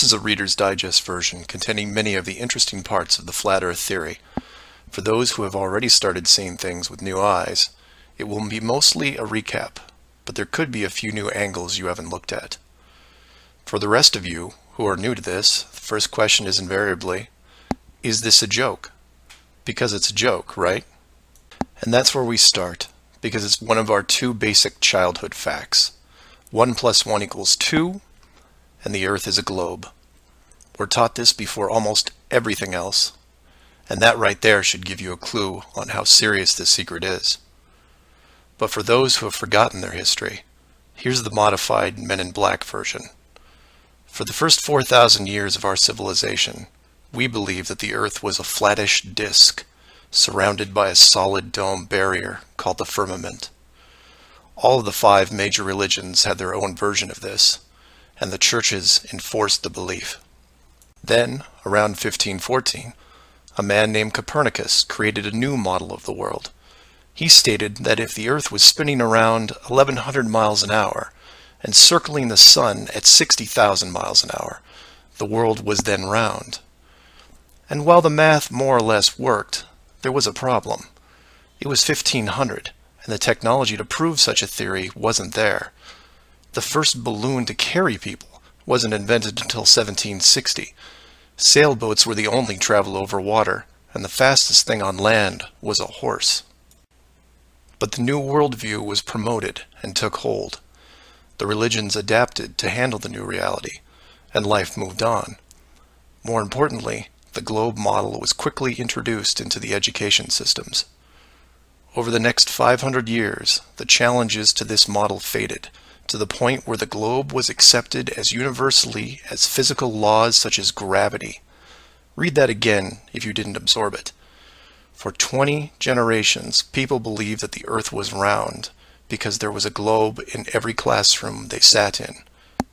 is a Reader's Digest version containing many of the interesting parts of the flat Earth theory. For those who have already started seeing things with new eyes, it will be mostly a recap, but there could be a few new angles you haven't looked at. For the rest of you who are new to this, the first question is invariably, is this a joke? Because it's a joke, right? And that's where we start, because it's one of our two basic childhood facts. 1 + 1 = 2, and the Earth is a globe. We're taught this before almost everything else, and that right there should give you a clue on how serious this secret is. But for those who have forgotten their history, here's the modified Men in Black version. For the first 4,000 years of our civilization, we believed that the Earth was a flattish disk, surrounded by a solid dome barrier called the firmament. All of the 5 major religions had their own version of this, and the churches enforced the belief. Then, around 1514, a man named Copernicus created a new model of the world. He stated that if the Earth was spinning around 1,100 miles an hour and circling the sun at 60,000 miles an hour, the world was then round. And while the math more or less worked, there was a problem. It was 1500, and the technology to prove such a theory wasn't there. The first balloon to carry people wasn't invented until 1760. Sailboats were the only travel over water, and the fastest thing on land was a horse. But the new worldview was promoted and took hold. The religions adapted to handle the new reality, and life moved on. More importantly, the globe model was quickly introduced into the education systems. Over the next 500 years, the challenges to this model faded, to the point where the globe was accepted as universally as physical laws such as gravity. Read that again if you didn't absorb it. For 20 generations, people believed that the Earth was round because there was a globe in every classroom they sat in.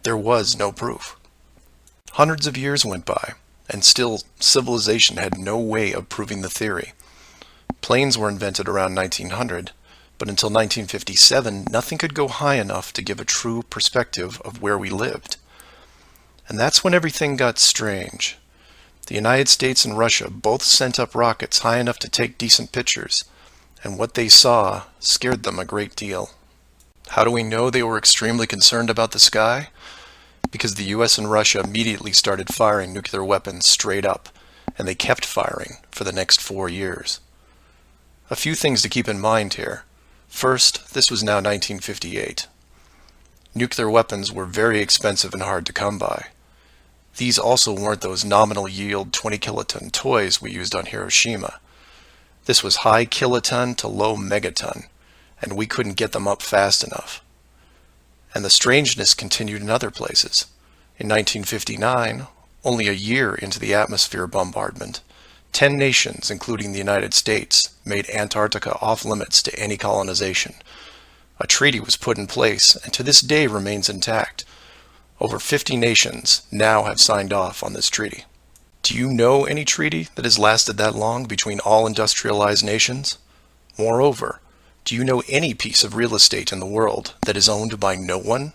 There was no proof. Hundreds of years went by, and still civilization had no way of proving the theory. Planes were invented around 1900, but until 1957, nothing could go high enough to give a true perspective of where we lived. And that's when everything got strange. The United States and Russia both sent up rockets high enough to take decent pictures, and what they saw scared them a great deal. How do we know they were extremely concerned about the sky? Because the US and Russia immediately started firing nuclear weapons straight up, and they kept firing for the next 4 years. A few things to keep in mind here. First, this was now 1958. Nuclear weapons were very expensive and hard to come by. These also weren't those nominal yield 20 kiloton toys we used on Hiroshima. This was high kiloton to low megaton, and we couldn't get them up fast enough. And the strangeness continued in other places. In 1959, only a year into the atmosphere bombardment, 10 nations, including the United States, made Antarctica off-limits to any colonization. A treaty was put in place and to this day remains intact. Over 50 nations now have signed off on this treaty. Do you know any treaty that has lasted that long between all industrialized nations? Moreover, do you know any piece of real estate in the world that is owned by no one?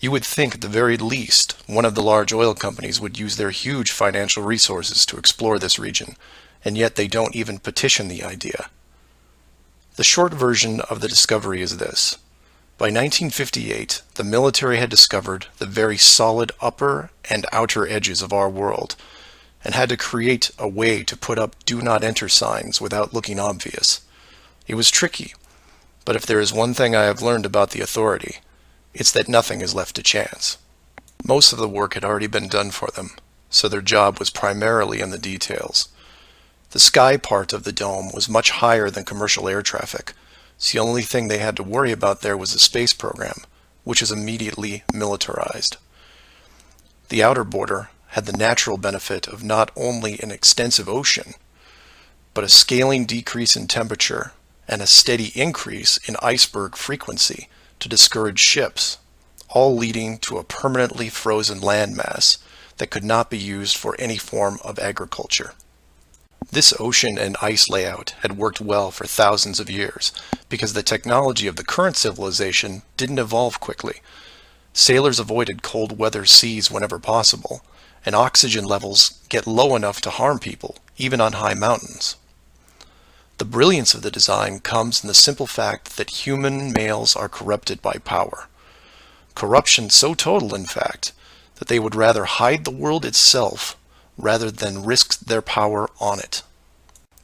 You would think at the very least one of the large oil companies would use their huge financial resources to explore this region, and yet they don't even petition the idea. The short version of the discovery is this. By 1958, the military had discovered the very solid upper and outer edges of our world, and had to create a way to put up do not enter signs without looking obvious. It was tricky, but if there is one thing I have learned about the authority, it's that nothing is left to chance. Most of the work had already been done for them, so their job was primarily in the details. The sky part of the dome was much higher than commercial air traffic, so the only thing they had to worry about there was the space program, which is immediately militarized. The outer border had the natural benefit of not only an extensive ocean, but a scaling decrease in temperature and a steady increase in iceberg frequency to discourage ships, all leading to a permanently frozen landmass that could not be used for any form of agriculture. This ocean and ice layout had worked well for thousands of years because the technology of the current civilization didn't evolve quickly. Sailors avoided cold weather seas whenever possible, and oxygen levels get low enough to harm people, even on high mountains. The brilliance of the design comes in the simple fact that human males are corrupted by power. Corruption so total, in fact, that they would rather hide the world itself rather than risk their power on it.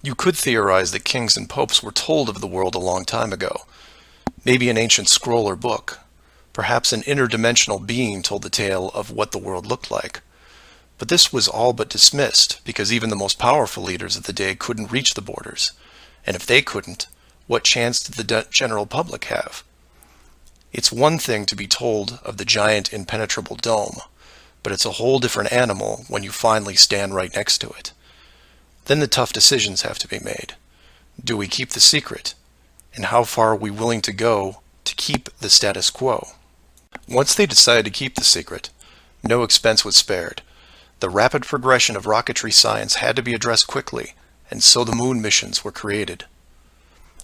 You could theorize that kings and popes were told of the world a long time ago. Maybe an ancient scroll or book. Perhaps an interdimensional being told the tale of what the world looked like. But this was all but dismissed, because even the most powerful leaders of the day couldn't reach the borders. And if they couldn't, what chance did the general public have? It's one thing to be told of the giant impenetrable dome, but it's a whole different animal when you finally stand right next to it. Then the tough decisions have to be made. Do we keep the secret? And how far are we willing to go to keep the status quo? Once they decided to keep the secret, no expense was spared. The rapid progression of rocketry science had to be addressed quickly, and so the moon missions were created.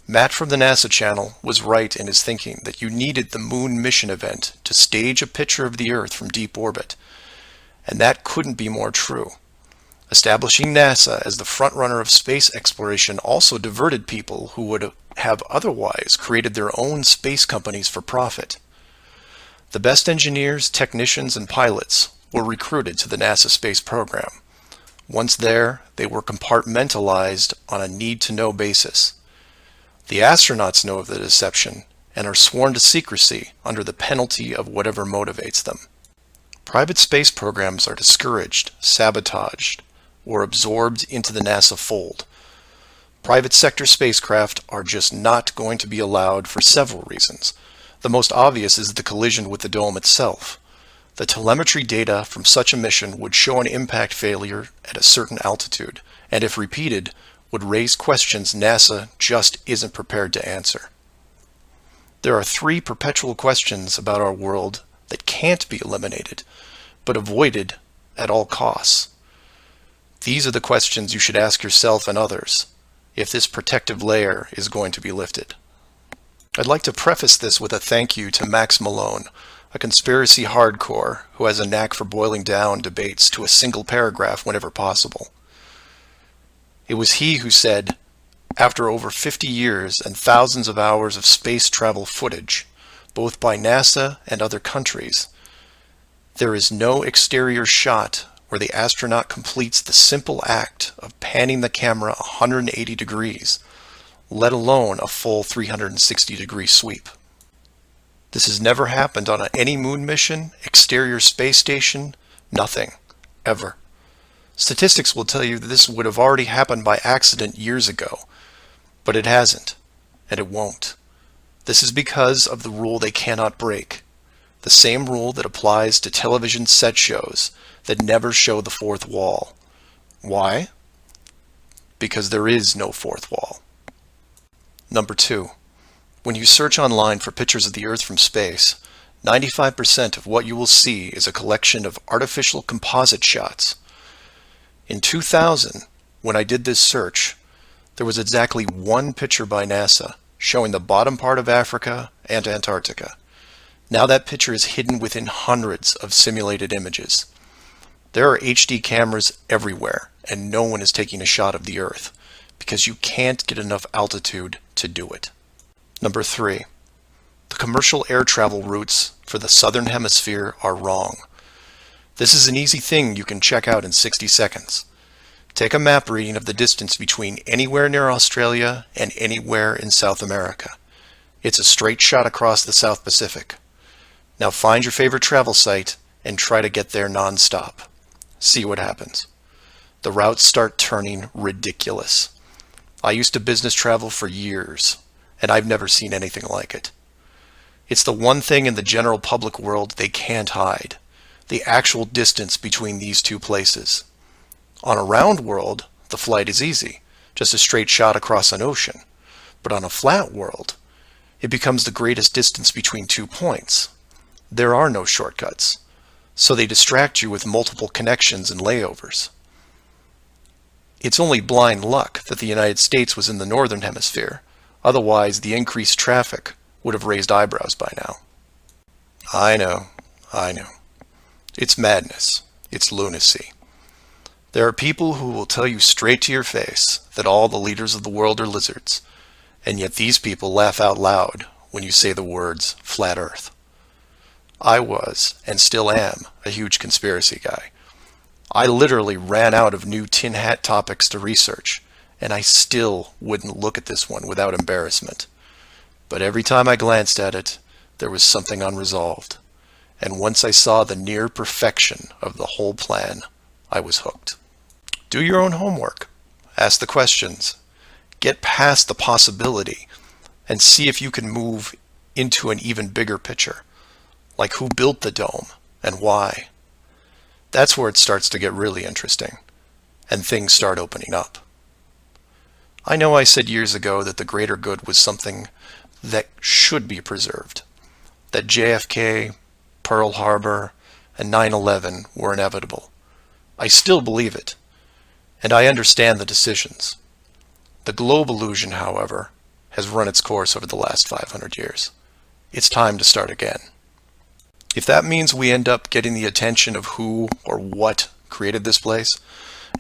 Matt from the NASA channel was right in his thinking that you needed the moon mission event to stage a picture of the Earth from deep orbit, and that couldn't be more true. Establishing NASA as the frontrunner of space exploration also diverted people who would have otherwise created their own space companies for profit. The best engineers, technicians, and pilots were recruited to the NASA space program. Once there, they were compartmentalized on a need-to-know basis. The astronauts know of the deception and are sworn to secrecy under the penalty of whatever motivates them. Private space programs are discouraged, sabotaged, or absorbed into the NASA fold. Private sector spacecraft are just not going to be allowed for several reasons. The most obvious is the collision with the dome itself. The telemetry data from such a mission would show an impact failure at a certain altitude, and if repeated, would raise questions NASA just isn't prepared to answer. There are 3 perpetual questions about our world that can't be eliminated, but avoided at all costs. These are the questions you should ask yourself and others if this protective layer is going to be lifted. I'd like to preface this with a thank you to Max Malone, a conspiracy hardcore who has a knack for boiling down debates to a single paragraph whenever possible. It was he who said, after over 50 years and thousands of hours of space travel footage, both by NASA and other countries, there is no exterior shot where the astronaut completes the simple act of panning the camera 180 degrees, let alone a full 360-degree sweep. This has never happened on any moon mission, exterior space station, nothing, ever. Statistics will tell you that this would have already happened by accident years ago, but it hasn't, and it won't. This is because of the rule they cannot break, the same rule that applies to television set shows that never show the fourth wall. Why? Because there is no fourth wall. Number 2. When you search online for pictures of the Earth from space, 95% of what you will see is a collection of artificial composite shots. In 2000, when I did this search, there was exactly 1 picture by NASA showing the bottom part of Africa and Antarctica. Now that picture is hidden within hundreds of simulated images. There are HD cameras everywhere, and no one is taking a shot of the Earth, because you can't get enough altitude to do it. Number 3. The commercial air travel routes for the southern hemisphere are wrong. This is an easy thing you can check out in 60 seconds. Take a map reading of the distance between anywhere near Australia and anywhere in South America. It's a straight shot across the South Pacific. Now find your favorite travel site and try to get there non-stop. See what happens. The routes start turning ridiculous. I used to business travel for years, and I've never seen anything like it. It's the one thing in the general public world they can't hide, the actual distance between these 2 places. On a round world, the flight is easy, just a straight shot across an ocean. But on a flat world, it becomes the greatest distance between 2 points. There are no shortcuts, so they distract you with multiple connections and layovers. It's only blind luck that the United States was in the northern hemisphere. Otherwise, the increased traffic would have raised eyebrows by now. I know, I know. It's madness. It's lunacy. There are people who will tell you straight to your face that all the leaders of the world are lizards, and yet these people laugh out loud when you say the words flat earth. I was, and still am, a huge conspiracy guy. I literally ran out of new tin hat topics to research, and I still wouldn't look at this one without embarrassment. But every time I glanced at it, there was something unresolved. And once I saw the near perfection of the whole plan, I was hooked. Do your own homework. Ask the questions. Get past the possibility and see if you can move into an even bigger picture. Like who built the dome and why. That's where it starts to get really interesting and things start opening up. I know I said years ago that the greater good was something that should be preserved, that JFK, Pearl Harbor, and 9/11 were inevitable. I still believe it, and I understand the decisions. The globe illusion, however, has run its course over the last 500 years. It's time to start again. If that means we end up getting the attention of who or what created this place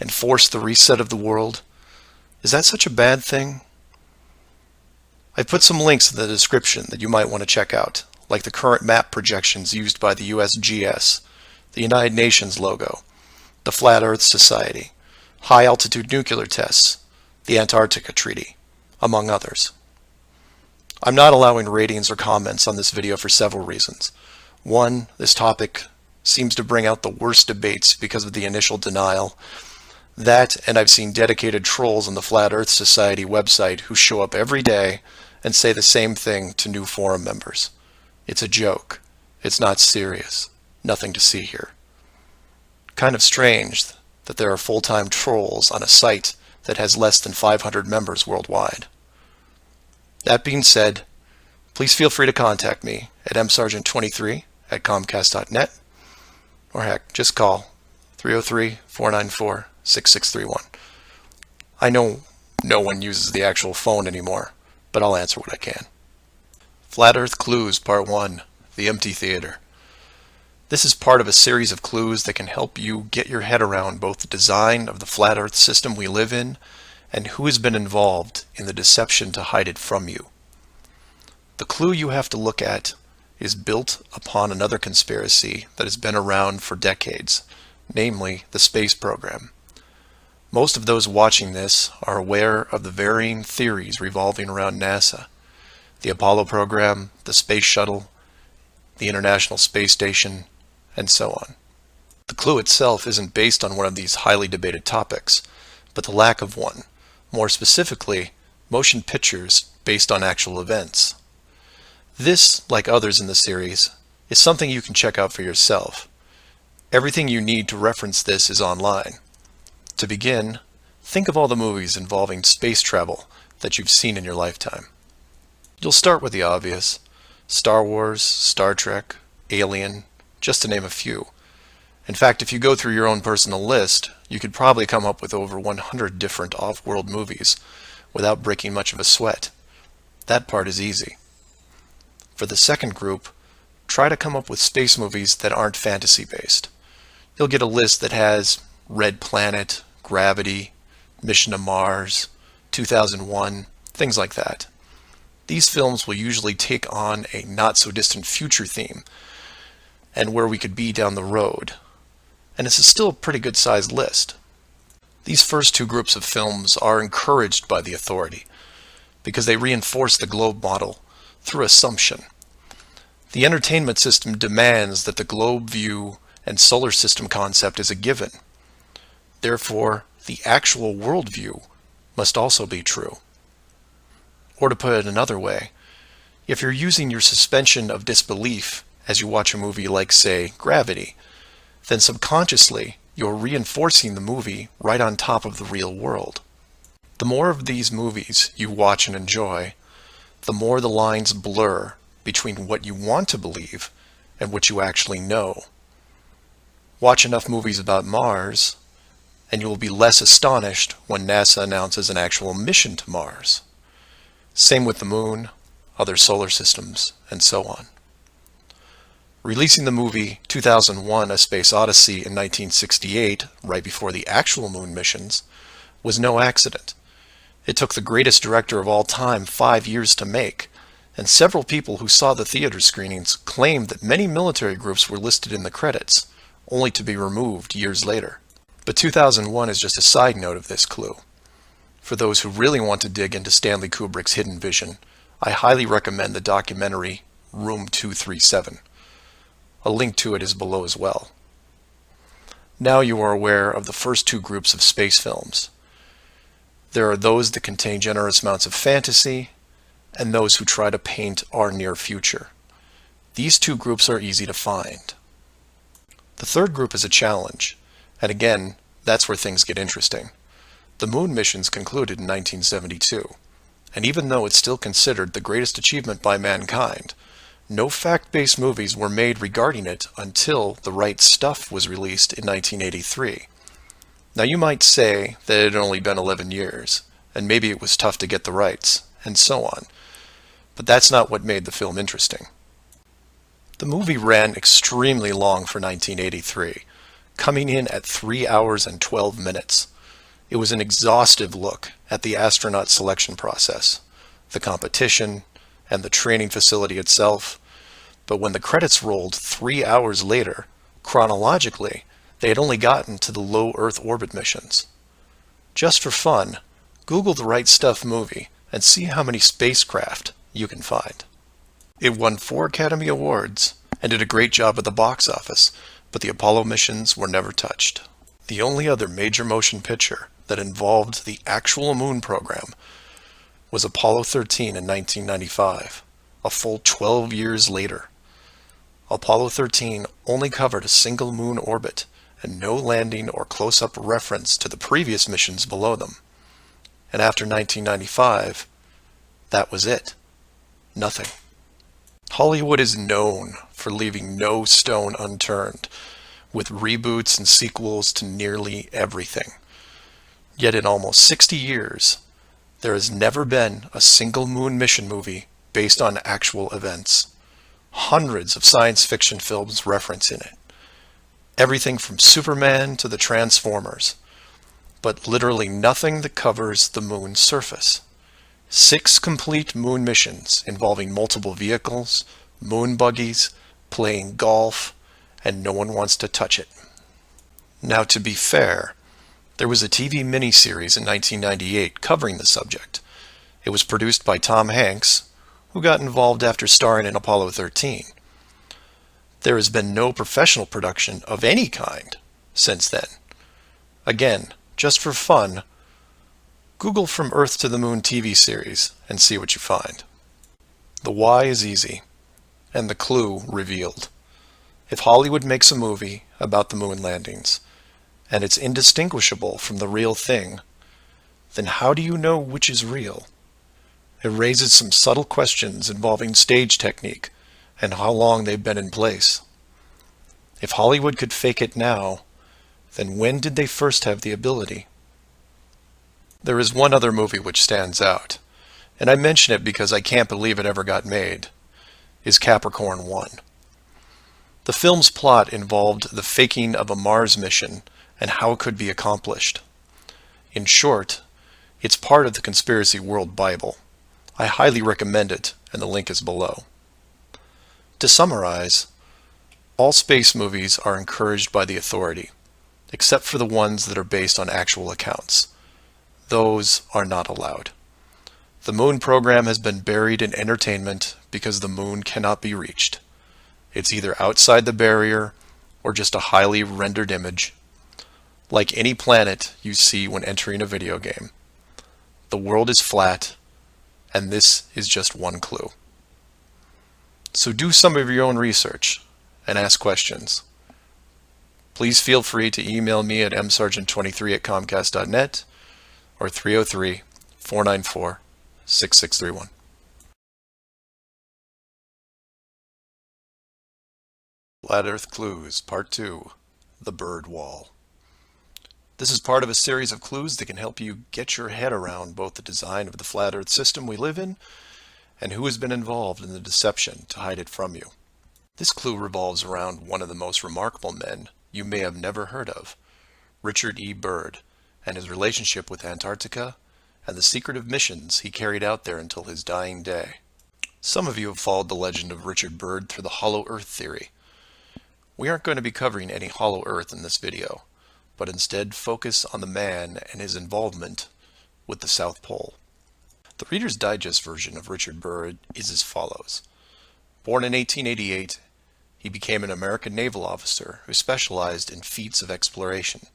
and force the reset of the world, is that such a bad thing? I've put some links in the description that you might want to check out, like the current map projections used by the USGS, the United Nations logo, the Flat Earth Society, high-altitude nuclear tests, the Antarctica Treaty, among others. I'm not allowing ratings or comments on this video for several reasons. One, this topic seems to bring out the worst debates because of the initial denial. That, and I've seen dedicated trolls on the Flat Earth Society website who show up every day and say the same thing to new forum members. It's a joke. It's not serious. Nothing to see here. Kind of strange that there are full-time trolls on a site that has less than 500 members worldwide. That being said, please feel free to contact me at msargent23@comcast.net, or heck, just call 303-494-6631. I know no one uses the actual phone anymore, but I'll answer what I can. Flat Earth Clues Part 1, The Empty Theater. This is part of a series of clues that can help you get your head around both the design of the flat Earth system we live in and who has been involved in the deception to hide it from you. The clue you have to look at is built upon another conspiracy that has been around for decades, namely the space program. Most of those watching this are aware of the varying theories revolving around NASA, the Apollo program, the space shuttle, the International Space Station, and so on. The clue itself isn't based on one of these highly debated topics, but the lack of one, more specifically, motion pictures based on actual events. This, like others in the series, is something you can check out for yourself. Everything you need to reference this is online. To begin, think of all the movies involving space travel that you've seen in your lifetime. You'll start with the obvious: Star Wars, Star Trek, Alien, just to name a few. In fact, if you go through your own personal list, you could probably come up with over 100 different off-world movies without breaking much of a sweat. That part is easy. For the second group, try to come up with space movies that aren't fantasy-based. You'll get a list that has Red Planet, Gravity, Mission to Mars, 2001, things like that. These films will usually take on a not-so-distant future theme and where we could be down the road. And it's still a pretty good-sized list. These first two groups of films are encouraged by the authority because they reinforce the globe model through assumption. The entertainment system demands that the globe view and solar system concept is a given. Therefore, the actual worldview must also be true. Or to put it another way, if you're using your suspension of disbelief as you watch a movie like, say, Gravity, then subconsciously you're reinforcing the movie right on top of the real world. The more of these movies you watch and enjoy, the more the lines blur between what you want to believe and what you actually know. Watch enough movies about Mars, and you will be less astonished when NASA announces an actual mission to Mars. Same with the Moon, other solar systems, and so on. Releasing the movie 2001: A Space Odyssey in 1968, right before the actual moon missions, was no accident. It took the greatest director of all time 5 years to make, and several people who saw the theater screenings claimed that many military groups were listed in the credits, only to be removed years later. But 2001 is just a side note of this clue. For those who really want to dig into Stanley Kubrick's hidden vision, I highly recommend the documentary Room 237. A link to it is below as well. Now you are aware of the first two groups of space films. There are those that contain generous amounts of fantasy, and those who try to paint our near future. These two groups are easy to find. The third group is a challenge, and again, that's where things get interesting. The moon missions concluded in 1972, and even though it's still considered the greatest achievement by mankind, no fact-based movies were made regarding it until The Right Stuff was released in 1983. Now you might say that it had only been 11 years, and maybe it was tough to get the rights, and so on. But that's not what made the film interesting. The movie ran extremely long for 1983, coming in at 3 hours and 12 minutes. It was an exhaustive look at the astronaut selection process, the competition, and the training facility itself. But when the credits rolled 3 hours later, chronologically, they had only gotten to the low Earth orbit missions. Just for fun, Google The Right Stuff movie and see how many spacecraft you can find. It won 4 Academy Awards and did a great job at the box office, but the Apollo missions were never touched. The only other major motion picture that involved the actual moon program was Apollo 13 in 1995, a full 12 years later. Apollo 13 only covered a single moon orbit and no landing or close-up reference to the previous missions below them. And after 1995, that was it. Nothing. Hollywood is known for leaving no stone unturned, with reboots and sequels to nearly everything. Yet in almost 60 years, there has never been a single moon mission movie based on actual events. Hundreds of science fiction films reference in it. Everything from Superman to the Transformers. But literally nothing that covers the moon's surface. 6 complete moon missions involving multiple vehicles, moon buggies, playing golf, and no one wants to touch it. Now, to be fair, there was a TV miniseries in 1998 covering the subject. It was produced by Tom Hanks, who got involved after starring in Apollo 13. There has been no professional production of any kind since then. Again, just for fun, Google From Earth to the Moon TV series and see what you find. The why is easy, and the clue revealed. If Hollywood makes a movie about the moon landings, and it's indistinguishable from the real thing, then how do you know which is real? It raises some subtle questions involving stage technique and how long they've been in place. If Hollywood could fake it now, then when did they first have the ability? There is one other movie which stands out, and I mention it because I can't believe it ever got made, is Capricorn 1. The film's plot involved the faking of a Mars mission and how it could be accomplished. In short, it's part of the Conspiracy World Bible. I highly recommend it, and the link is below. To summarize, all space movies are encouraged by the authority, except for the ones that are based on actual accounts. Those are not allowed. The moon program has been buried in entertainment because the moon cannot be reached. It's either outside the barrier or just a highly rendered image, like any planet you see when entering a video game. The world is flat, and this is just one clue. So do some of your own research and ask questions. Please feel free to email me at msargent23@comcast.net or 303-494-6631. Flat Earth Clues, Part 2, The Bird Wall. This is part of a series of clues that can help you get your head around both the design of the flat Earth system we live in and who has been involved in the deception to hide it from you. This clue revolves around one of the most remarkable men you may have never heard of, Richard E. Byrd, and his relationship with Antarctica and the secretive missions he carried out there until his dying day. Some of you have followed the legend of Richard Byrd through the hollow earth theory. We aren't going to be covering any hollow earth in this video, but instead focus on the man and his involvement with the South Pole. The Reader's Digest version of Richard Byrd is as follows. Born in 1888, he became an American naval officer who specialized in feats of exploration.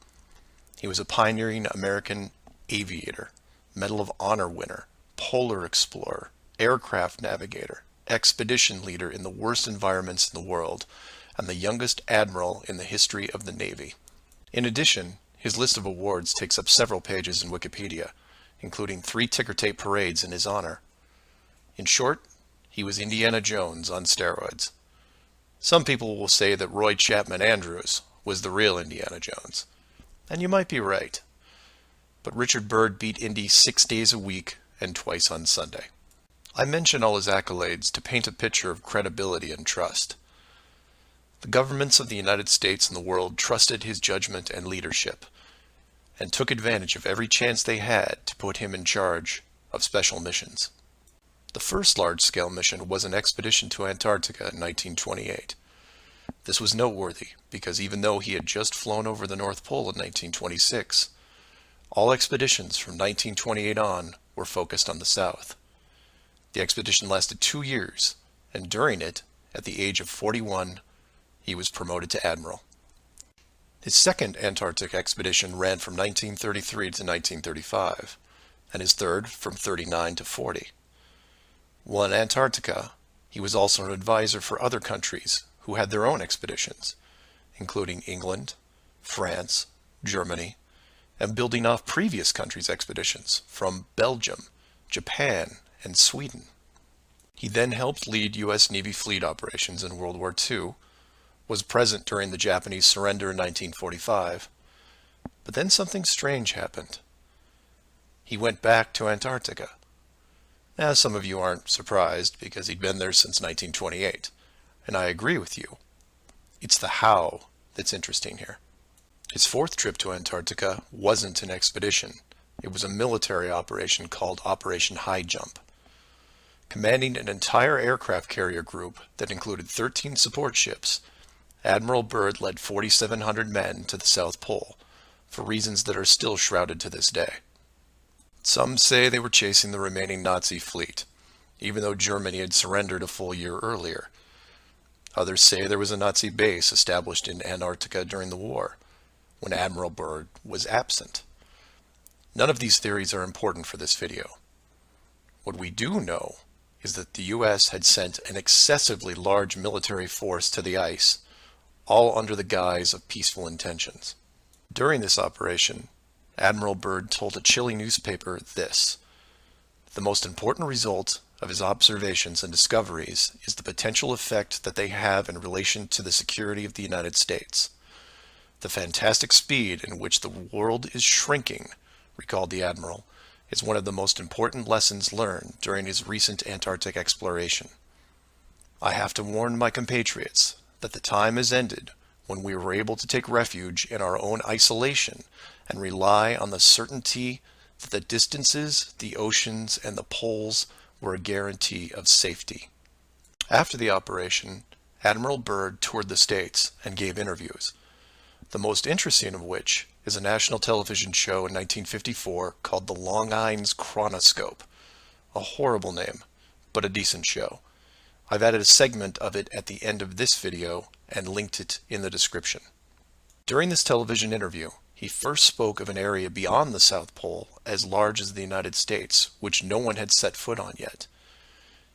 He was a pioneering American aviator, Medal of Honor winner, polar explorer, aircraft navigator, expedition leader in the worst environments in the world, and the youngest admiral in the history of the Navy. In addition, his list of awards takes up several pages in Wikipedia, including 3 ticker tape parades in his honor. In short, he was Indiana Jones on steroids. Some people will say that Roy Chapman Andrews was the real Indiana Jones, and you might be right. But Richard Byrd beat Indy 6 days a week and twice on Sunday. I mention all his accolades to paint a picture of credibility and trust. The governments of the United States and the world trusted his judgment and leadership, and took advantage of every chance they had to put him in charge of special missions. The first large-scale mission was an expedition to Antarctica in 1928. This was noteworthy because even though he had just flown over the North Pole in 1926, all expeditions from 1928 on were focused on the South. The expedition lasted 2 years, and during it, at the age of 41, he was promoted to admiral. His second Antarctic expedition ran from 1933 to 1935, and his third from 39 to 40. While in Antarctica, he was also an advisor for other countries who had their own expeditions, including England, France, Germany, and building off previous countries' expeditions from Belgium, Japan, and Sweden. He then helped lead U.S. Navy fleet operations in World War II, was present during the Japanese surrender in 1945, but then something strange happened. He went back to Antarctica. Now, some of you aren't surprised because he'd been there since 1928, and I agree with you. It's the how that's interesting here. His fourth trip to Antarctica wasn't an expedition. It was a military operation called Operation High Jump. Commanding an entire aircraft carrier group that included 13 support ships, Admiral Byrd led 4,700 men to the South Pole, for reasons that are still shrouded to this day. Some say they were chasing the remaining Nazi fleet, even though Germany had surrendered a full year earlier. Others say there was a Nazi base established in Antarctica during the war, when Admiral Byrd was absent. None of these theories are important for this video. What we do know is that the U.S. had sent an excessively large military force to the ice, all under the guise of peaceful intentions. During this operation, Admiral Byrd told a Chile newspaper this: "The most important result of his observations and discoveries is the potential effect that they have in relation to the security of the United States. The fantastic speed in which the world is shrinking," recalled the Admiral, "is one of the most important lessons learned during his recent Antarctic exploration. I have to warn my compatriots that the time has ended when we were able to take refuge in our own isolation and rely on the certainty that the distances, the oceans, and the poles were a guarantee of safety." After the operation, Admiral Byrd toured the States and gave interviews, the most interesting of which is a national television show in 1954 called The Long Island's Chronoscope. A horrible name, but a decent show. I've added a segment of it at the end of this video and linked it in the description. During this television interview, he first spoke of an area beyond the South Pole as large as the United States, which no one had set foot on yet.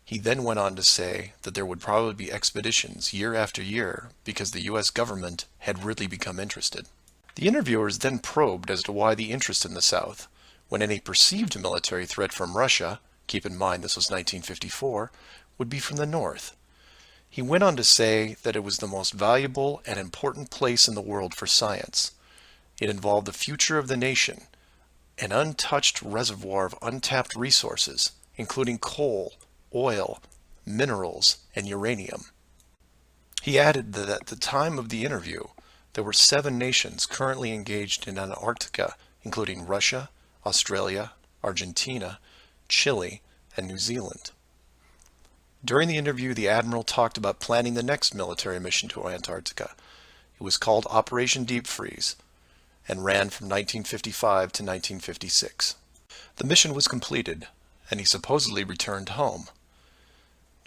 He then went on to say that there would probably be expeditions year after year because the U.S. government had really become interested. The interviewers then probed as to why the interest in the South, when any perceived military threat from Russia, keep in mind this was 1954, would be from the North. He went on to say that it was the most valuable and important place in the world for science. It involved the future of the nation, an untouched reservoir of untapped resources, including coal, oil, minerals, and uranium. He added that at the time of the interview, there were 7 nations currently engaged in Antarctica, including Russia, Australia, Argentina, Chile, and New Zealand. During the interview, the Admiral talked about planning the next military mission to Antarctica. It was called Operation Deep Freeze and ran from 1955 to 1956. The mission was completed, and he supposedly returned home.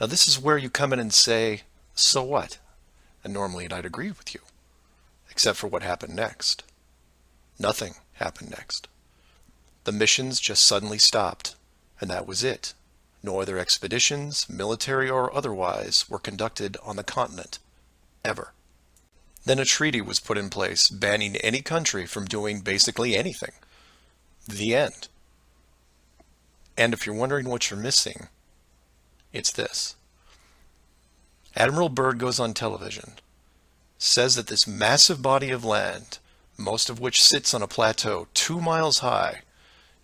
Now this is where you come in and say, so what? And normally I'd agree with you, except for what happened next. Nothing happened next. The missions just suddenly stopped, and that was it. No other expeditions, military or otherwise, were conducted on the continent, ever. Then a treaty was put in place banning any country from doing basically anything. The end. And if you're wondering what you're missing, it's this. Admiral Byrd goes on television, says that this massive body of land, most of which sits on a plateau 2 miles high,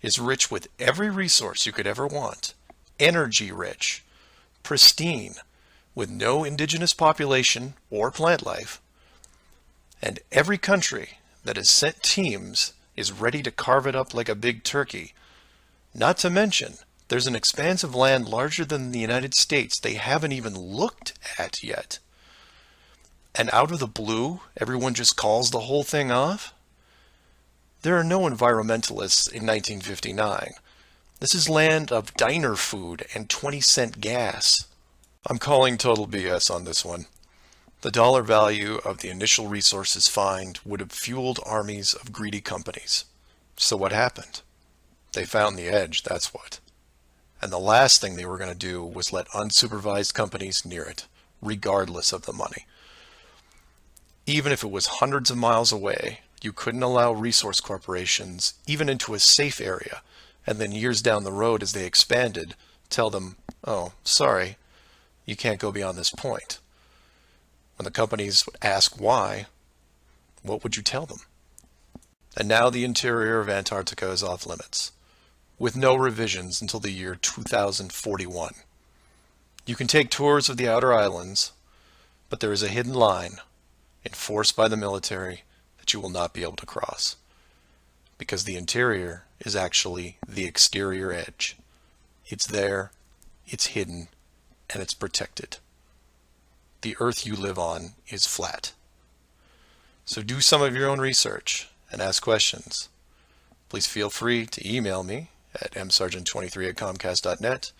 is rich with every resource you could ever want, energy rich, pristine, with no indigenous population or plant life, and every country that has sent teams is ready to carve it up like a big turkey. Not to mention, there's an expanse of land larger than the United States they haven't even looked at yet. And out of the blue, everyone just calls the whole thing off? There are no environmentalists in 1959. This is land of diner food and 20-cent gas. I'm calling total BS on this one. The dollar value of the initial resources find would have fueled armies of greedy companies. So what happened? They found the edge, that's what. And the last thing they were going to do was let unsupervised companies near it, regardless of the money. Even if it was hundreds of miles away, you couldn't allow resource corporations even into a safe area, and then years down the road as they expanded, tell them, oh, sorry, you can't go beyond this point. When the companies would ask why, what would you tell them? And now the interior of Antarctica is off limits, with no revisions until the year 2041. You can take tours of the outer islands, but there is a hidden line enforced by the military that you will not be able to cross, because the interior is actually the exterior edge. It's there, it's hidden, and it's protected. The Earth you live on is flat. So do some of your own research and ask questions. Please feel free to email me at msargent23@comcast.net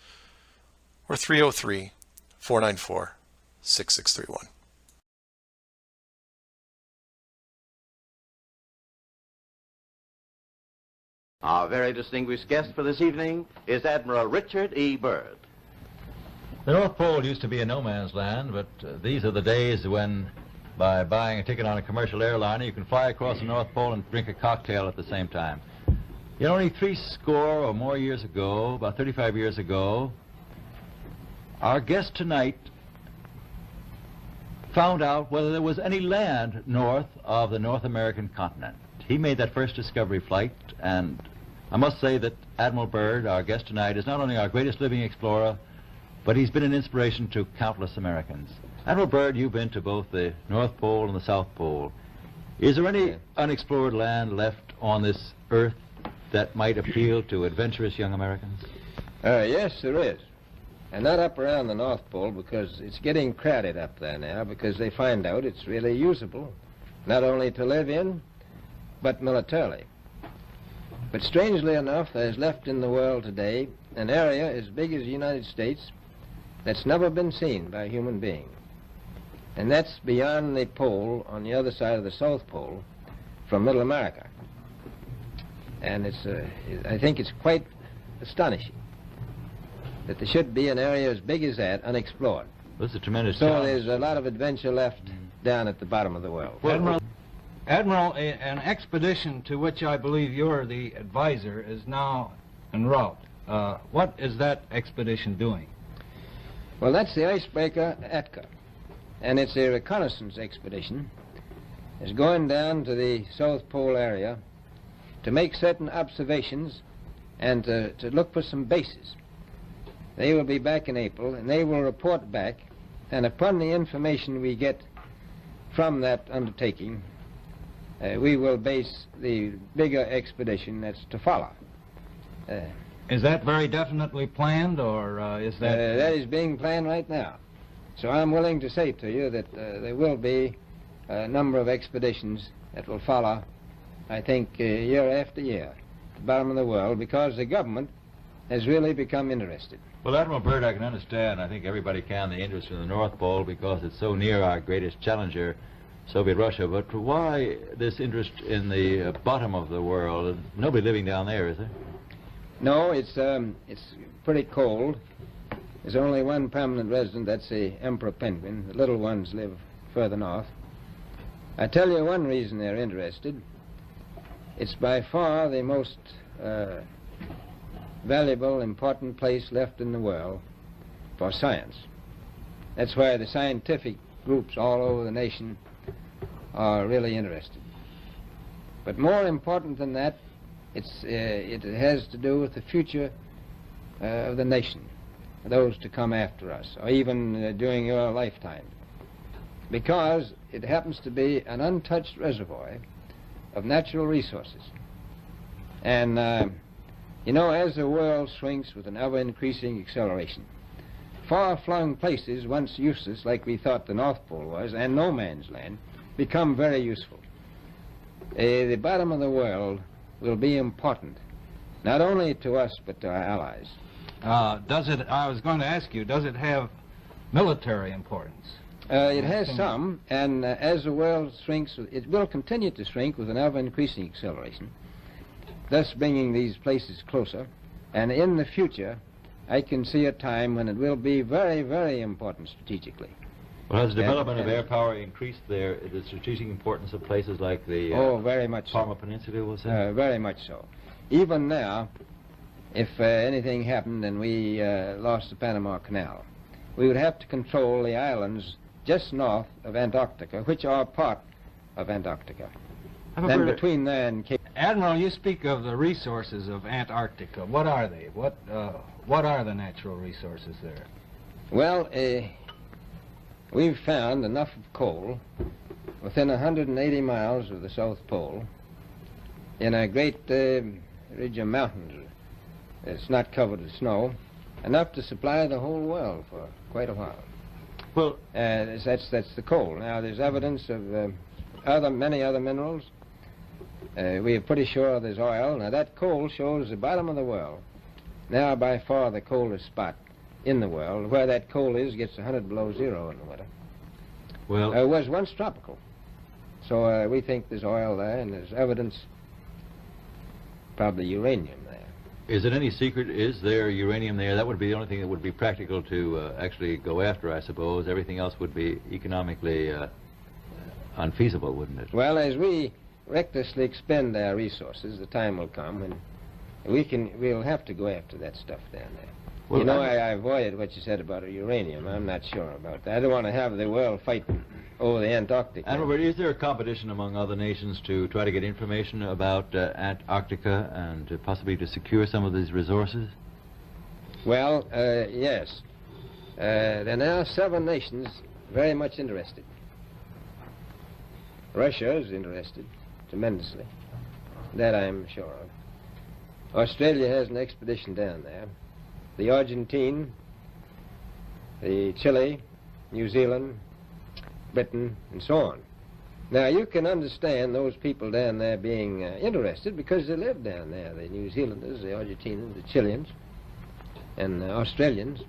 or 303-494-6631. Our very distinguished guest for this evening is Admiral Richard E. Byrd. The North Pole used to be a no man's land, but these are the days when, by buying a ticket on a commercial airliner, you can fly across the North Pole and drink a cocktail at the same time. Yet only 70 or more years ago, about 35 years ago, our guest tonight found out whether there was any land north of the North American continent. He made that first discovery flight, and I must say that Admiral Byrd, our guest tonight, is not only our greatest living explorer, but he's been an inspiration to countless Americans. Admiral Byrd, you've been to both the North Pole and the South Pole. Is there any unexplored land left on this Earth that might appeal to adventurous young Americans? Yes, there is. And not up around the North Pole, because it's getting crowded up there now, because they find out it's really usable, not only to live in, but militarily. But strangely enough, there's left in the world today an area as big as the United States that's never been seen by a human being. And that's beyond the pole on the other side of the South Pole from Middle America. And I think it's quite astonishing that there should be an area as big as that unexplored. This is a tremendous So challenge. there's a lot of adventure left down at the bottom of the world. Admiral, an expedition to which I believe you're the advisor is now en route. What is that expedition doing? Well, that's the icebreaker Atka, and it's a reconnaissance expedition. It's going down to the South Pole area to make certain observations and to look for some bases. They will be back in April, and they will report back And upon the information we get from that undertaking, we will base the bigger expedition that's to follow. Is that very definitely planned, or is that... That is being planned right now. So I'm willing to say to you that there will be a number of expeditions that will follow, I think, year after year, at the bottom of the world, because the government has really become interested. Well, Admiral Byrd, I can understand, I think everybody can, the interest in the North Pole because it's so near our greatest challenger, Soviet Russia. But why this interest in the bottom of the world? Nobody living down there, is there? No, it's pretty cold. There's only one permanent resident, that's the emperor penguin. The little ones live further north. I tell you one reason they're interested. It's by far the most valuable, important place left in the world for science. That's why the scientific groups all over the nation are really interested. But more important than that, it has to do with the future of the nation, those to come after us, or even during your lifetime, because it happens to be an untouched reservoir of natural resources. And you know, as the world shrinks with an ever-increasing acceleration, far-flung places once useless, like we thought the North Pole was, and no man's land, become very useful. The bottom of the world will be important, not only to us, but to our allies. I was going to ask you, does it have military importance? It has some, and as the world shrinks, it will continue to shrink with an ever-increasing acceleration, thus bringing these places closer. And in the future, I can see a time when it will be very, very important strategically. Well, has the development of air power increased the strategic importance of places like the very much Palmer so. Peninsula, was it? Very much so. Even now, if anything happened and we lost the Panama Canal, we would have to control the islands just north of Antarctica, which are part of Antarctica. Then between there and Cape... Admiral, you speak of the resources of Antarctica. What are they? What are the natural resources there? Well, we've found enough of coal within 180 miles of the South Pole in a great ridge of mountains. It's not covered with snow, enough to supply the whole world for quite a while. Well, that's the coal. Now, there's evidence of many other minerals. We are pretty sure there's oil. Now, that coal shows the bottom of the world. Now, by far the coldest spot in the world. Where that coal is gets 100 below zero in the winter. well, It was once tropical. So we think there's oil there, and there's evidence, probably uranium there. is it any secret? Is there uranium there? That would be the only thing that would be practical to actually go after, I suppose. Everything else would be economically unfeasible, wouldn't it? Well, as we recklessly expend our resources, the time will come when we'll have to go after that stuff down there. Well, you know, I avoided what you said about uranium. I'm not sure about that. I don't want to have the world fighting over the Antarctic. And Robert, is there a competition among other nations to try to get information about Antarctica and possibly to secure some of these resources? Well, yes. There are now 7 nations very much interested. Russia is interested tremendously. That I'm sure of. Australia has an expedition down there. The Argentine, the Chile, New Zealand, Britain, and so on. Now, you can understand those people down there being interested because they live down there. The New Zealanders, the Argentinians, the Chileans, and the Australians.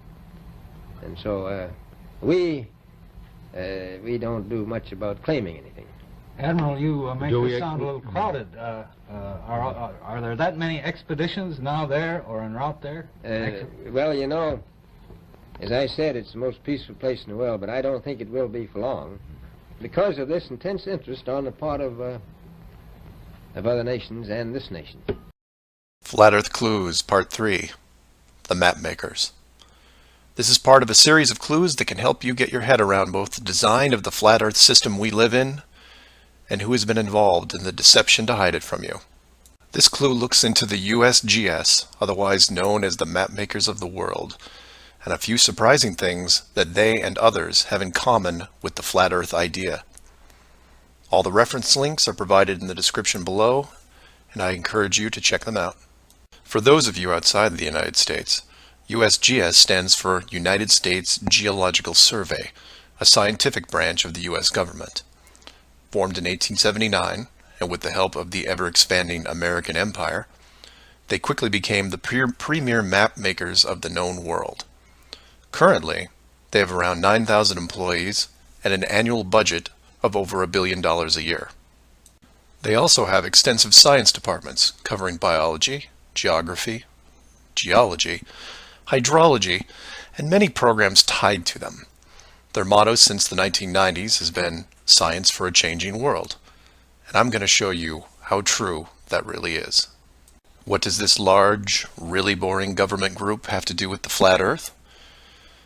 And so we don't do much about claiming anything. Admiral, you make this sound a little crowded. Are there that many expeditions now there or en route there? Well, you know, as I said, it's the most peaceful place in the world, but I don't think it will be for long because of this intense interest on the part of other nations and this nation. Flat Earth Clues, Part 3, The Map Makers. This is part of a series of clues that can help you get your head around both the design of the flat Earth system we live in and who has been involved in the deception to hide it from you. This clue looks into the USGS, otherwise known as the Map Makers of the World, and a few surprising things that they and others have in common with the flat Earth idea. All the reference links are provided in the description below, and I encourage you to check them out. For those of you outside of the United States, USGS stands for United States Geological Survey, a scientific branch of the U.S. government. Formed in 1879, and with the help of the ever-expanding American Empire, they quickly became the premier map makers of the known world. Currently, they have around 9,000 employees and an annual budget of over $1 billion a year. They also have extensive science departments covering biology, geography, geology, hydrology, and many programs tied to them. Their motto since the 1990s has been "Science for a Changing World," and I'm going to show you how true that really is. What does this large, really boring government group have to do with the flat Earth?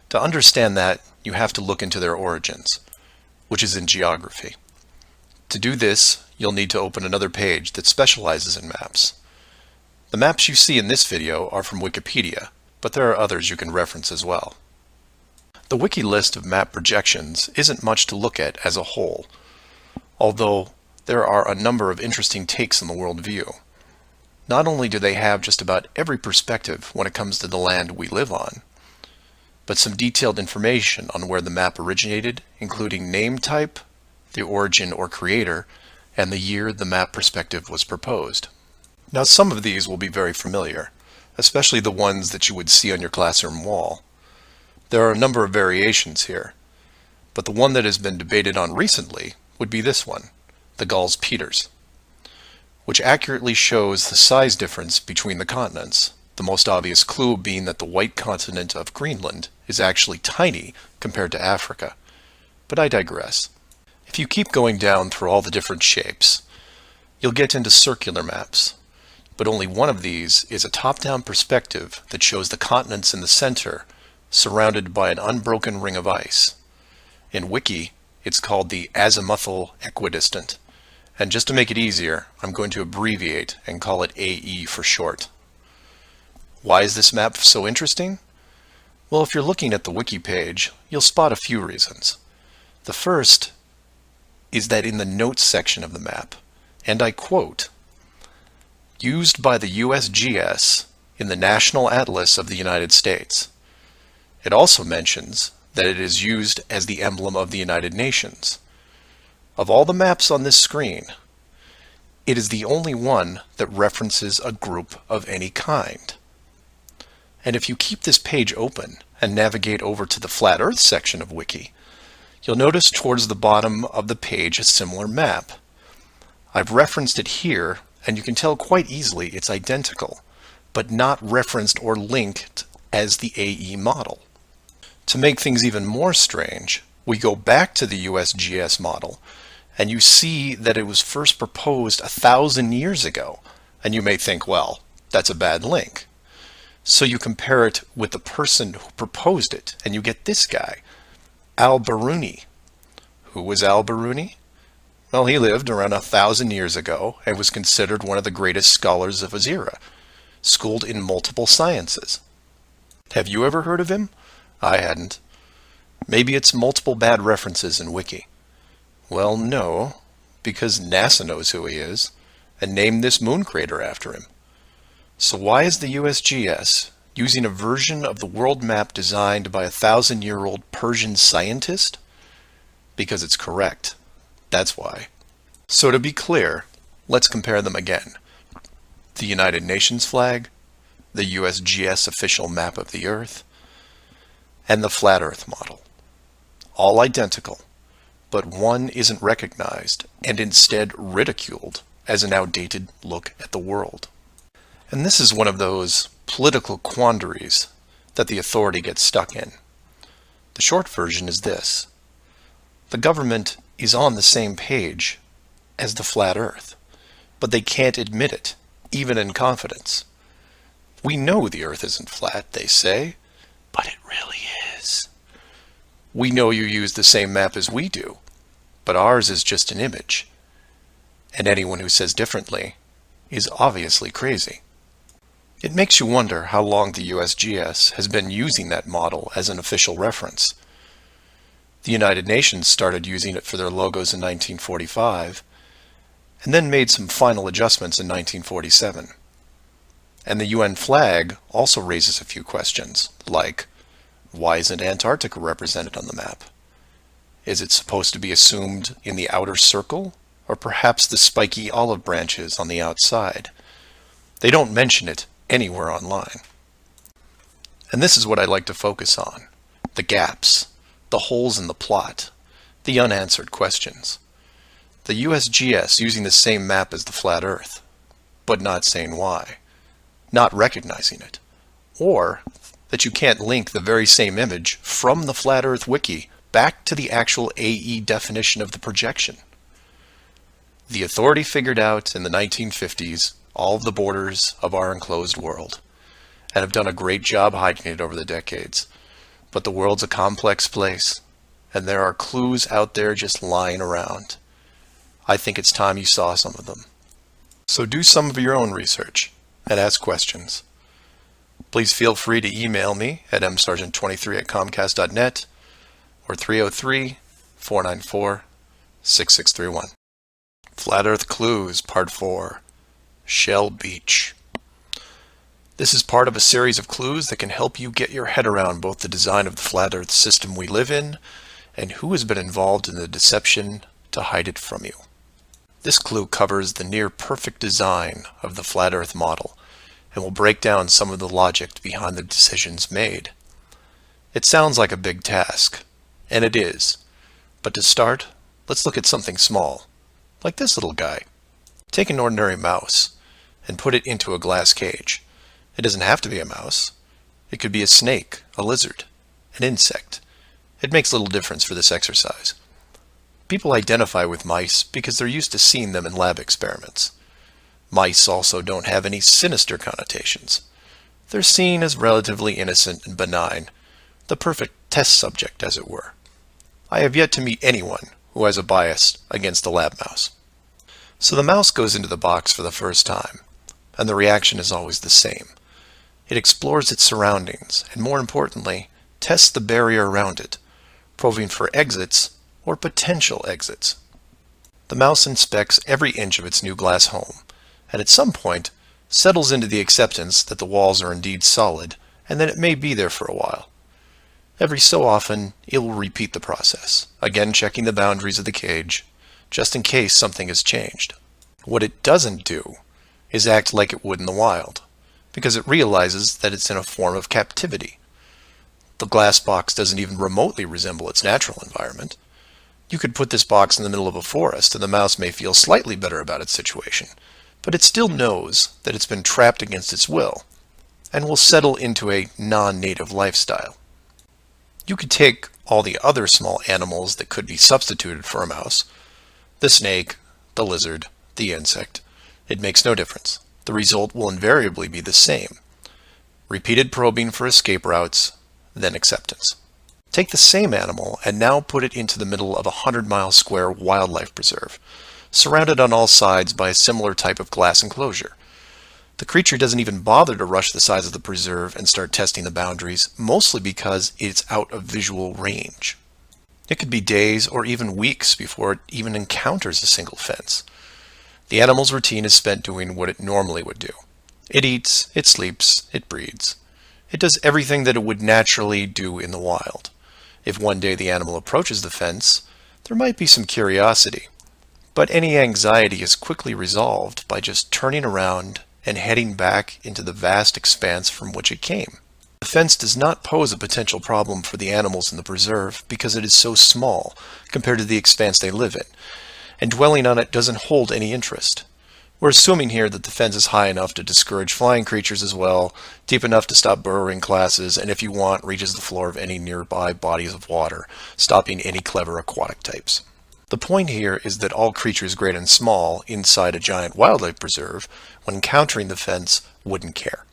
To understand that, you have to look into their origins, which is in geography. To do this, you'll need to open another page that specializes in maps. The maps you see in this video are from Wikipedia, but there are others you can reference as well. The wiki list of map projections isn't much to look at as a whole, although there are a number of interesting takes on the world view. Not only do they have just about every perspective when it comes to the land we live on, but some detailed information on where the map originated, including name type, the origin or creator, and the year the map perspective was proposed. Now, some of these will be very familiar, especially the ones that you would see on your classroom wall. There are a number of variations here, but the one that has been debated on recently would be this one, the Gauls-Peters, which accurately shows the size difference between the continents, the most obvious clue being that the white continent of Greenland is actually tiny compared to Africa. But I digress. If you keep going down through all the different shapes, you'll get into circular maps, but only one of these is a top-down perspective that shows the continents in the center surrounded by an unbroken ring of ice. In Wiki, it's called the azimuthal equidistant, and just to make it easier, I'm going to abbreviate and call it AE for short. Why is this map so interesting? Well, if you're looking at the Wiki page, you'll spot a few reasons. The first is that in the notes section of the map, and I quote, "Used by the USGS in the National Atlas of the United States." It also mentions that it is used as the emblem of the United Nations. Of all the maps on this screen, it is the only one that references a group of any kind. And if you keep this page open and navigate over to the Flat Earth section of Wiki, you'll notice towards the bottom of the page a similar map. I've referenced it here, and you can tell quite easily it's identical, but not referenced or linked as the AE model. To make things even more strange, we go back to the USGS model, and you see that it was first proposed 1,000 years ago, and you may think, well, that's a bad link. So you compare it with the person who proposed it, and you get this guy, Al-Biruni. Who was Al-Biruni? Well, he lived around 1,000 years ago and was considered one of the greatest scholars of his era, schooled in multiple sciences. Have you ever heard of him? I hadn't. Maybe it's multiple bad references in Wiki. Well, no, because NASA knows who he is and named this moon crater after him. So why is the USGS using a version of the world map designed by a 1,000-year-old Persian scientist? Because it's correct. That's why. So to be clear, let's compare them again. The United Nations flag, the USGS official map of the Earth, and the Flat Earth model. All identical, but one isn't recognized and instead ridiculed as an outdated look at the world. And this is one of those political quandaries that the authority gets stuck in. The short version is this. The government is on the same page as the flat Earth, but they can't admit it, even in confidence. We know the Earth isn't flat, they say, but it really is. We know you use the same map as we do, but ours is just an image. And anyone who says differently is obviously crazy. It makes you wonder how long the USGS has been using that model as an official reference. The United Nations started using it for their logos in 1945, and then made some final adjustments in 1947. And the UN flag also raises a few questions, like, why isn't Antarctica represented on the map? Is it supposed to be assumed in the outer circle, or perhaps the spiky olive branches on the outside? They don't mention it anywhere online. And this is what I like to focus on: the gaps, the holes in the plot, the unanswered questions. The USGS using the same map as the flat Earth, but not saying why, not recognizing it, or that you can't link the very same image from the Flat Earth Wiki back to the actual AE definition of the projection. The authority figured out in the 1950s all of the borders of our enclosed world, and have done a great job hiding it over the decades. But the world's a complex place, and there are clues out there just lying around. I think it's time you saw some of them. So do some of your own research and ask questions. Please feel free to email me at msargent23@comcast.net or 303-494-6631. Flat Earth Clues, Part 4, Shell Beach. This is part of a series of clues that can help you get your head around both the design of the flat Earth system we live in and who has been involved in the deception to hide it from you. This clue covers the near-perfect design of the flat Earth model and will break down some of the logic behind the decisions made. It sounds like a big task, and it is, but to start, let's look at something small, like this little guy. Take an ordinary mouse and put it into a glass cage. It doesn't have to be a mouse. It could be a snake, a lizard, an insect. It makes little difference for this exercise. People identify with mice because they're used to seeing them in lab experiments. Mice also don't have any sinister connotations. They're seen as relatively innocent and benign, the perfect test subject, as it were. I have yet to meet anyone who has a bias against the lab mouse. So the mouse goes into the box for the first time, and the reaction is always the same. It explores its surroundings, and more importantly, tests the barrier around it, probing for exits or potential exits. The mouse inspects every inch of its new glass home, and at some point settles into the acceptance that the walls are indeed solid and that it may be there for a while. Every so often, it will repeat the process, again checking the boundaries of the cage, just in case something has changed. What it doesn't do is act like it would in the wild, because it realizes that it's in a form of captivity. The glass box doesn't even remotely resemble its natural environment. You could put this box in the middle of a forest and the mouse may feel slightly better about its situation, but it still knows that it's been trapped against its will, and will settle into a non-native lifestyle. You could take all the other small animals that could be substituted for a mouse, the snake, the lizard, the insect. It makes no difference. The result will invariably be the same. Repeated probing for escape routes, then acceptance. Take the same animal and now put it into the middle of a 100-mile square wildlife preserve, surrounded on all sides by a similar type of glass enclosure. The creature doesn't even bother to rush the size of the preserve and start testing the boundaries, mostly because it's out of visual range. It could be days or even weeks before it even encounters a single fence. The animal's routine is spent doing what it normally would do. It eats, it sleeps, it breeds. It does everything that it would naturally do in the wild. If one day the animal approaches the fence, there might be some curiosity, but any anxiety is quickly resolved by just turning around and heading back into the vast expanse from which it came. The fence does not pose a potential problem for the animals in the preserve because it is so small compared to the expanse they live in, and dwelling on it doesn't hold any interest. We're assuming here that the fence is high enough to discourage flying creatures as well, deep enough to stop burrowing classes, and if you want, reaches the floor of any nearby bodies of water, stopping any clever aquatic types. The point here is that all creatures great and small inside a giant wildlife preserve, when encountering the fence, wouldn't care.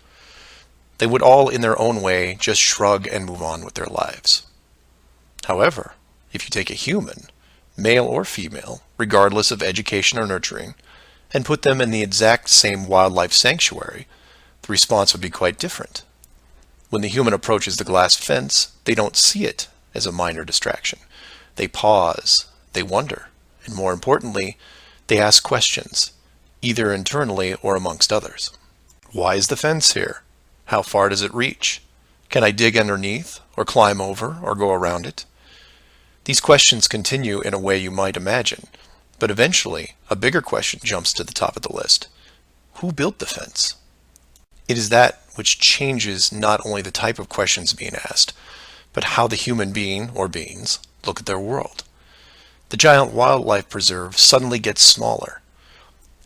They would all, in their own way, just shrug and move on with their lives. However, if you take a human, male or female, regardless of education or nurturing, and put them in the exact same wildlife sanctuary, the the response would be quite different. When the human approaches the glass fence, they don't see it as a minor distraction. They pause, they wonder, and more importantly, they ask questions, either internally or amongst others. Why is the fence here? How far does it reach? Can I dig underneath, or climb over, or go around it? These questions continue in a way you might imagine, but eventually a bigger question jumps to the top of the list. Who built the fence? It is that which changes not only the type of questions being asked, but how the human being, or beings, look at their world. The giant wildlife preserve suddenly gets smaller.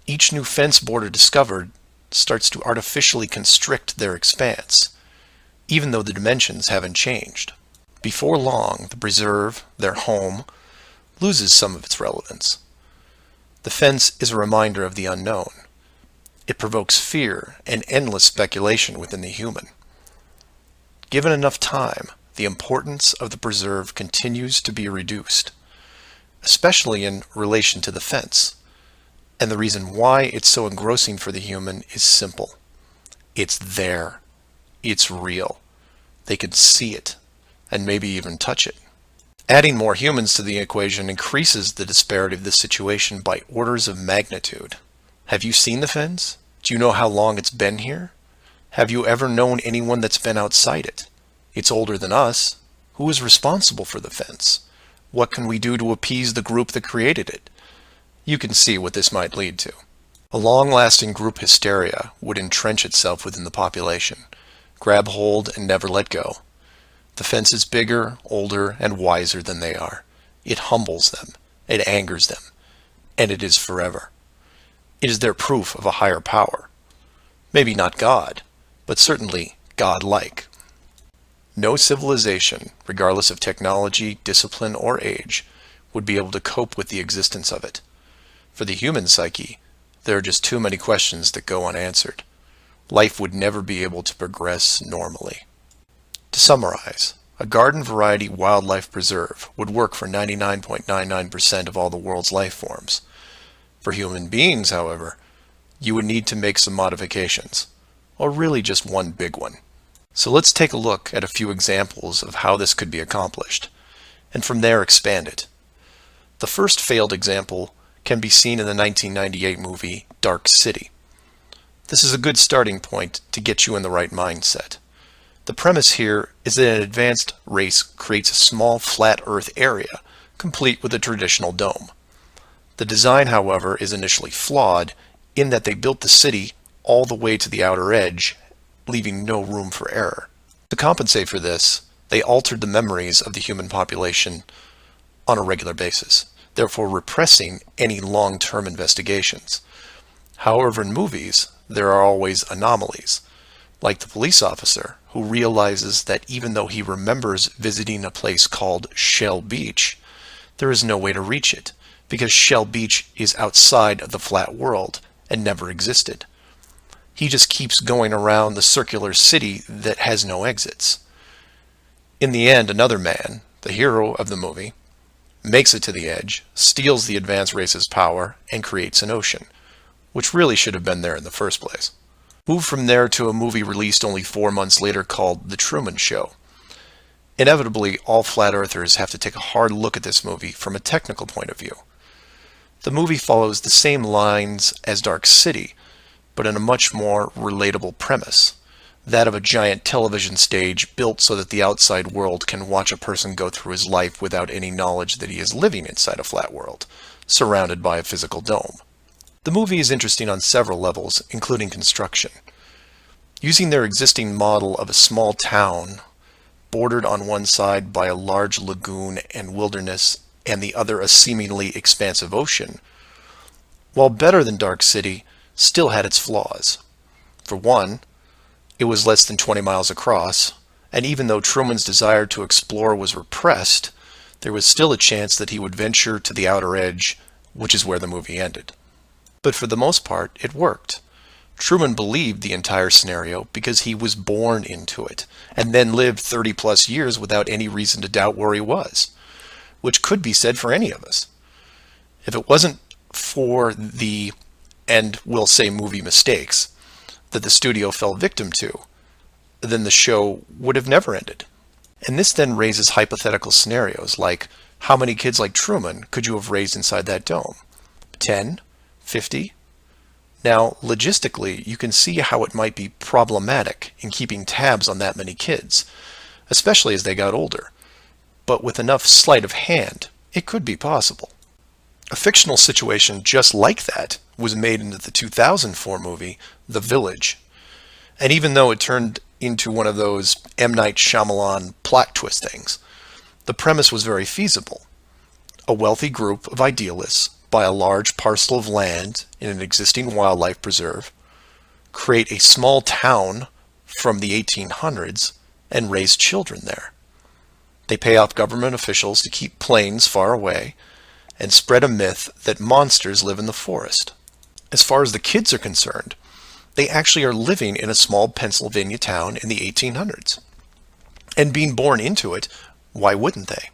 Each new fence border discovered starts to artificially constrict their expanse, even though the dimensions haven't changed. Before long, the preserve, their home, loses some of its relevance. The fence is a reminder of the unknown. It provokes fear and endless speculation within the human. Given enough time, the importance of the preserve continues to be reduced, especially in relation to the fence. And the reason why it's so engrossing for the human is simple. It's there. It's real. They can see it, and maybe even touch it. Adding more humans to the equation increases the disparity of the situation by orders of magnitude. Have you seen the fence? Do you know how long it's been here? Have you ever known anyone that's been outside it? It's older than us. Who is responsible for the fence? What can we do to appease the group that created it? You can see what this might lead to. A long-lasting group hysteria would entrench itself within the population, grab hold and never let go. The fence is bigger, older, and wiser than they are. It humbles them, it angers them, and it is forever. It is their proof of a higher power. Maybe not God, but certainly God-like. No civilization, regardless of technology, discipline, or age, would be able to cope with the existence of it. For the human psyche, there are just too many questions that go unanswered. Life would never be able to progress normally. To summarize, a garden variety wildlife preserve would work for 99.99% of all the world's life forms. For human beings, however, you would need to make some modifications, or really just one big one. So let's take a look at a few examples of how this could be accomplished, and from there expand it. The first failed example can be seen in the 1998 movie Dark City. This is a good starting point to get you in the right mindset. The premise here is that an advanced race creates a small flat Earth area, complete with a traditional dome. The design, however, is initially flawed in that they built the city all the way to the outer edge, leaving no room for error. To compensate for this, they altered the memories of the human population on a regular basis, therefore repressing any long-term investigations. However, in movies, there are always anomalies, like the police officer who realizes that even though he remembers visiting a place called Shell Beach, there is no way to reach it, because Shell Beach is outside of the flat world and never existed. He just keeps going around the circular city that has no exits. In the end, another man, the hero of the movie, makes it to the edge, steals the advanced race's power, and creates an ocean, which really should have been there in the first place. Move from there to a movie released only 4 months later called The Truman Show. Inevitably, all flat earthers have to take a hard look at this movie from a technical point of view. The movie follows the same lines as Dark City, but in a much more relatable premise, that of a giant television stage built so that the outside world can watch a person go through his life without any knowledge that he is living inside a flat world, surrounded by a physical dome. The movie is interesting on several levels, including construction. Using their existing model of a small town, bordered on one side by a large lagoon and wilderness, and the other a seemingly expansive ocean, while better than Dark City, still had its flaws. For one, it was less than 20 miles across, and even though Truman's desire to explore was repressed, there was still a chance that he would venture to the outer edge, which is where the movie ended. But for the most part, it worked. Truman believed the entire scenario because he was born into it, and then lived 30-plus years without any reason to doubt where he was, which could be said for any of us. If it wasn't for the, and we'll say movie mistakes, that the studio fell victim to, then the show would have never ended. And this then raises hypothetical scenarios like, how many kids like Truman could you have raised inside that dome? 10? 50? Now, logistically, you can see how it might be problematic in keeping tabs on that many kids, especially as they got older. But with enough sleight of hand, it could be possible. A fictional situation just like that was made into the 2004 movie, The Village. And even though it turned into one of those M. Night Shyamalan plot twist things, the premise was very feasible. A wealthy group of idealists buy a large parcel of land in an existing wildlife preserve, create a small town from the 1800s, and raise children there. They pay off government officials to keep planes far away and spread a myth that monsters live in the forest. As far as the kids are concerned, they actually are living in a small Pennsylvania town in the 1800s. And being born into it, why wouldn't they?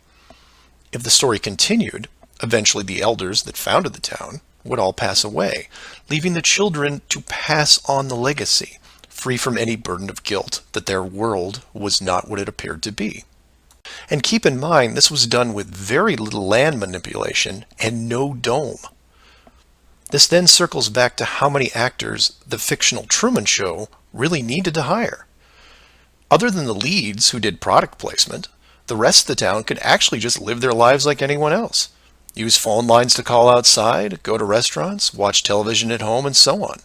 If the story continued, eventually the elders that founded the town would all pass away, leaving the children to pass on the legacy, free from any burden of guilt that their world was not what it appeared to be. And keep in mind, this was done with very little land manipulation and no dome. This then circles back to how many actors the fictional Truman Show really needed to hire. Other than the leads who did product placement, the rest of the town could actually just live their lives like anyone else. Use phone lines to call outside, go to restaurants, watch television at home, and so on.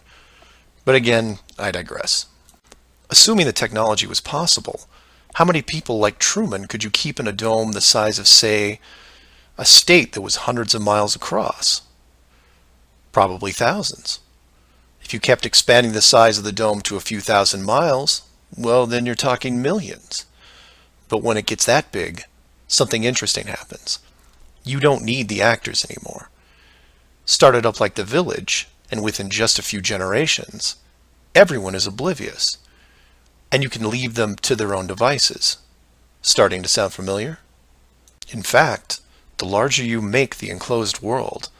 But again, I digress. Assuming the technology was possible, how many people like Truman could you keep in a dome the size of, say, a state that was hundreds of miles across? Probably thousands. If you kept expanding the size of the dome to a few thousand miles, well, then you're talking millions. But when it gets that big, something interesting happens. You don't need the actors anymore. Start it up like The Village, and within just a few generations, everyone is oblivious. And you can leave them to their own devices. Starting to sound familiar? In fact, the larger you make the enclosed world,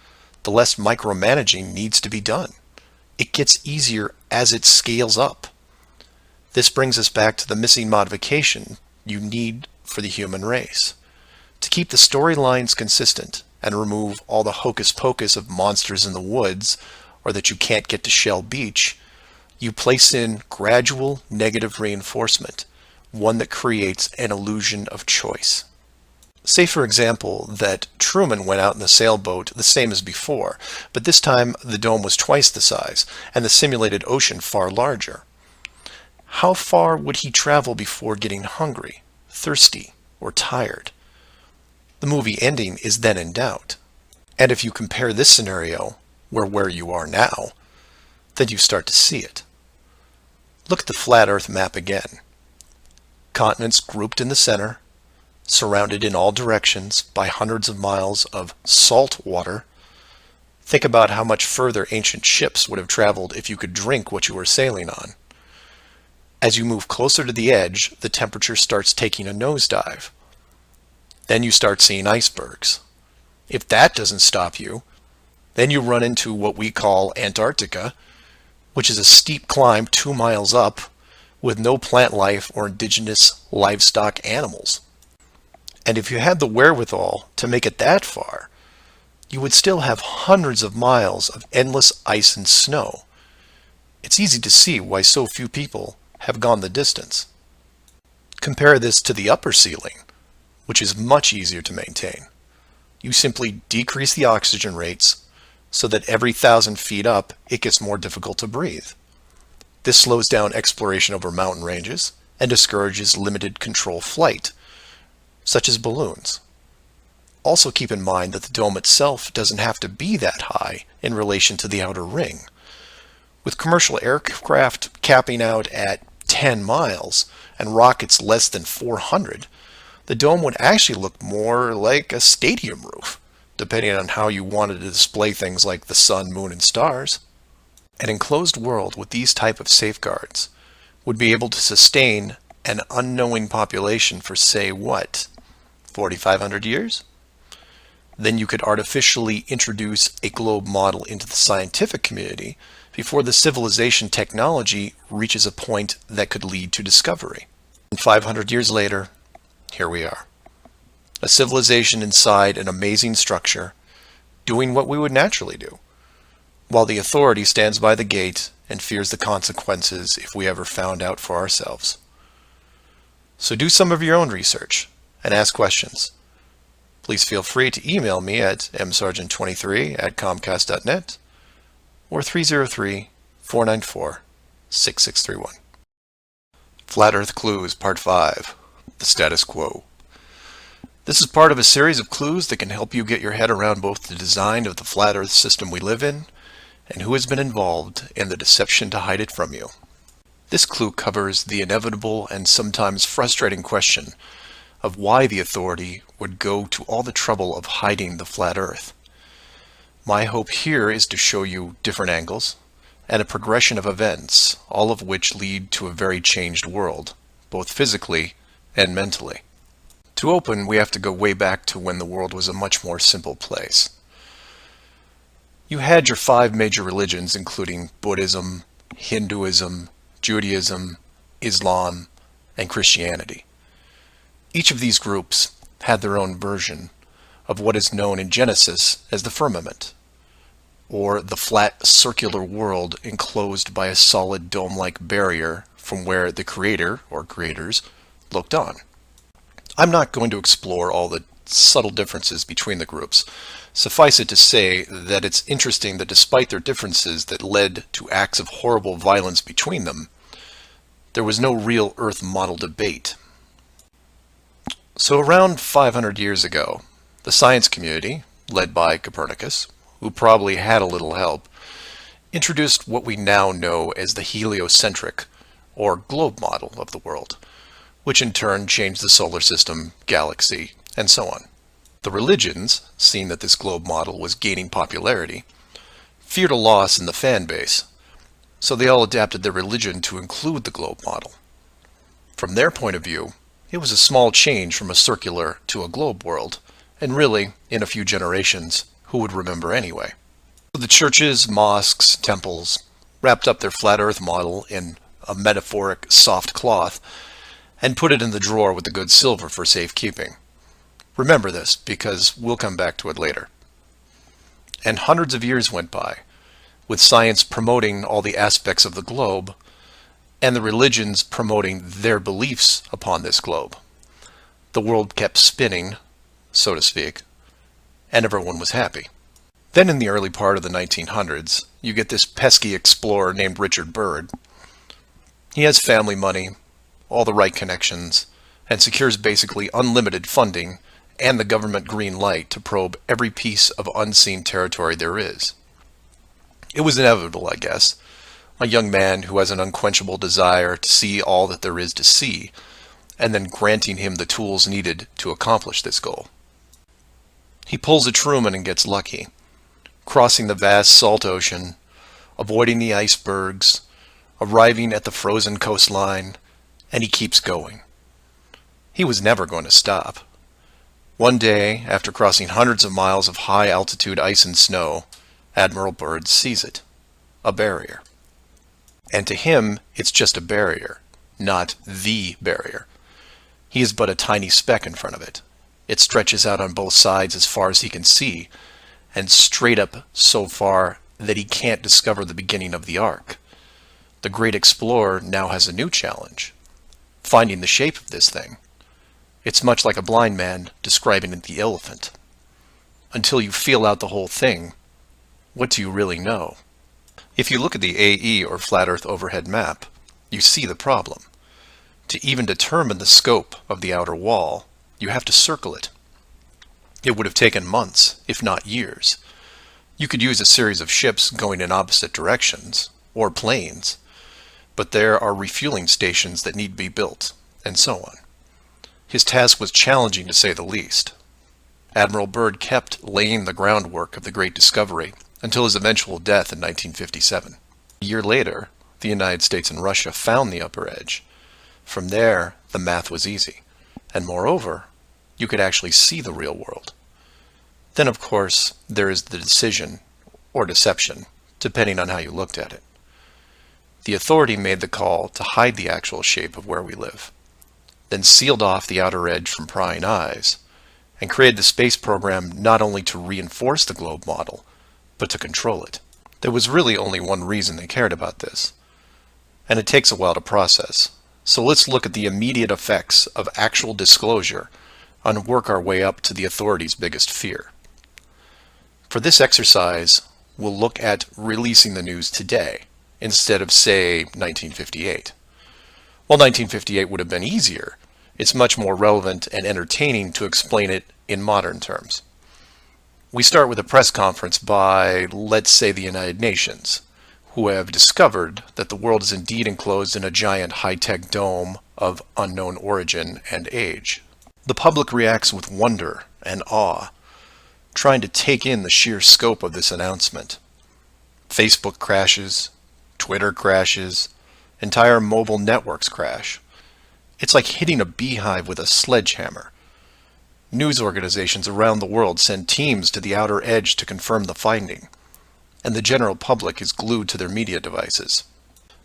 the less micromanaging needs to be done. It gets easier as it scales up. This brings us back to the missing modification you need for the human race. To keep the storylines consistent and remove all the hocus pocus of monsters in the woods or that you can't get to Shell Beach, you place in gradual negative reinforcement, one that creates an illusion of choice. Say, for example, that Truman went out in the sailboat the same as before, but this time the dome was twice the size and the simulated ocean far larger. How far would he travel before getting hungry, thirsty, or tired? The movie ending is then in doubt. And if you compare this scenario where you are now, then you start to see it. Look at the flat Earth map again. Continents grouped in the center, surrounded in all directions by hundreds of miles of salt water. Think about how much further ancient ships would have traveled if you could drink what you were sailing on. As you move closer to the edge, the temperature starts taking a nosedive. Then you start seeing icebergs. If that doesn't stop you, then you run into what we call Antarctica, which is a steep climb 2 miles up with no plant life or indigenous livestock animals. And if you had the wherewithal to make it that far, you would still have hundreds of miles of endless ice and snow. It's easy to see why so few people have gone the distance. Compare this to the upper ceiling, which is much easier to maintain. You simply decrease the oxygen rates so that every 1,000 feet up, it gets more difficult to breathe. This slows down exploration over mountain ranges and discourages limited control flight, such as balloons. Also keep in mind that the dome itself doesn't have to be that high in relation to the outer ring. With commercial aircraft capping out at 10 miles and rockets less than 400, the dome would actually look more like a stadium roof, depending on how you wanted to display things like the sun, moon, and stars. An enclosed world with these type of safeguards would be able to sustain an unknowing population for, say, what, 4,500 years? Then you could artificially introduce a globe model into the scientific community before the civilization technology reaches a point that could lead to discovery. And 500 years later, here we are. A civilization inside an amazing structure, doing what we would naturally do, while the authority stands by the gate and fears the consequences if we ever found out for ourselves. So do some of your own research and ask questions. Please feel free to email me at msargent23@comcast.net or 303-494-6631. Flat Earth Clues Part 5, The Status Quo. This is part of a series of clues that can help you get your head around both the design of the flat Earth system we live in and who has been involved in the deception to hide it from you. This clue covers the inevitable and sometimes frustrating question of why the authority would go to all the trouble of hiding the flat Earth. My hope here is to show you different angles and a progression of events, all of which lead to a very changed world, both physically and mentally. To open, we have to go way back to when the world was a much more simple place. You had your 5 major religions, including Buddhism, Hinduism, Judaism, Islam, and Christianity. Each of these groups had their own version of what is known in Genesis as the firmament, or the flat circular world enclosed by a solid dome-like barrier from where the creator, or creators, looked on. I'm not going to explore all the subtle differences between the groups. Suffice it to say that it's interesting that despite their differences that led to acts of horrible violence between them, there was no real Earth model debate. So around 500 years ago, the science community, led by Copernicus, who probably had a little help, introduced what we now know as the heliocentric, or globe model of the world, which in turn changed the solar system, galaxy, and so on. The religions, seeing that this globe model was gaining popularity, feared a loss in the fan base, so they all adapted their religion to include the globe model. From their point of view, it was a small change from a circular to a globe world, and really, in a few generations, who would remember anyway? The churches, mosques, temples wrapped up their flat earth model in a metaphoric soft cloth and put it in the drawer with the good silver for safekeeping. Remember this, because we'll come back to it later. And hundreds of years went by, with science promoting all the aspects of the globe, and the religions promoting their beliefs upon this globe. The world kept spinning, so to speak, and everyone was happy. Then in the early part of the 1900s, you get this pesky explorer named Richard Byrd. He has family money, all the right connections, and secures basically unlimited funding and the government green light to probe every piece of unseen territory there is. It was inevitable, I guess. A young man who has an unquenchable desire to see all that there is to see, and then granting him the tools needed to accomplish this goal. He pulls a Truman and gets lucky, crossing the vast salt ocean, avoiding the icebergs, arriving at the frozen coastline, and he keeps going. He was never going to stop. One day, after crossing hundreds of miles of high-altitude ice and snow, Admiral Byrd sees it, a barrier. And to him, it's just a barrier, not the barrier. He is but a tiny speck in front of it. It stretches out on both sides as far as he can see, and straight up so far that he can't discover the beginning of the arc. The great explorer now has a new challenge, finding the shape of this thing. It's much like a blind man describing the elephant. Until you feel out the whole thing, what do you really know? If you look at the AE, or Flat Earth Overhead Map, you see the problem. To even determine the scope of the outer wall, you have to circle it. It would have taken months, if not years. You could use a series of ships going in opposite directions, or planes, but there are refueling stations that need to be built, and so on. His task was challenging to say the least. Admiral Byrd kept laying the groundwork of the great discovery until his eventual death in 1957. A year later, the United States and Russia found the upper edge. From there, the math was easy, and moreover, you could actually see the real world. Then, of course, there is the decision, or deception, depending on how you looked at it. The authority made the call to hide the actual shape of where we live, then sealed off the outer edge from prying eyes, and created the space program not only to reinforce the globe model, but to control it. There was really only one reason they cared about this, and it takes a while to process. So let's look at the immediate effects of actual disclosure and work our way up to the authorities' biggest fear. For this exercise, we'll look at releasing the news today instead of, say, 1958. While 1958 would have been easier, it's much more relevant and entertaining to explain it in modern terms. We start with a press conference by, let's say, the United Nations, who have discovered that the world is indeed enclosed in a giant high-tech dome of unknown origin and age. The public reacts with wonder and awe, trying to take in the sheer scope of this announcement. Facebook crashes, Twitter crashes, entire mobile networks crash. It's like hitting a beehive with a sledgehammer. News organizations around the world send teams to the outer edge to confirm the finding, and the general public is glued to their media devices.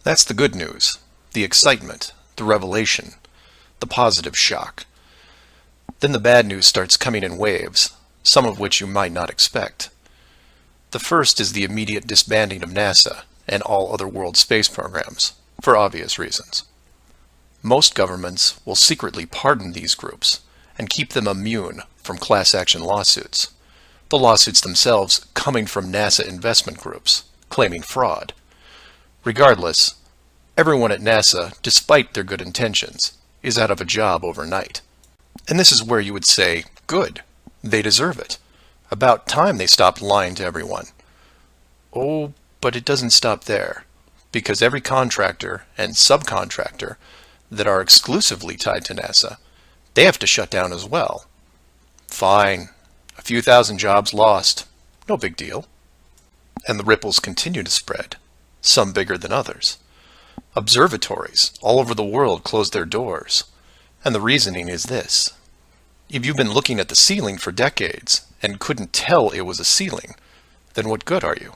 That's the good news, the excitement, the revelation, the positive shock. Then the bad news starts coming in waves, some of which you might not expect. The first is the immediate disbanding of NASA and all other world space programs, for obvious reasons. Most governments will secretly pardon these groups and keep them immune from class action lawsuits. The lawsuits themselves coming from NASA investment groups, claiming fraud. Regardless, everyone at NASA, despite their good intentions, is out of a job overnight. And this is where you would say, good, they deserve it. About time they stopped lying to everyone. Oh, but it doesn't stop there, because every contractor and subcontractor that are exclusively tied to NASA, they have to shut down as well. Fine. A few thousand jobs lost. No big deal. And the ripples continue to spread, some bigger than others. Observatories all over the world closed their doors. And the reasoning is this. If you've been looking at the ceiling for decades and couldn't tell it was a ceiling, then what good are you?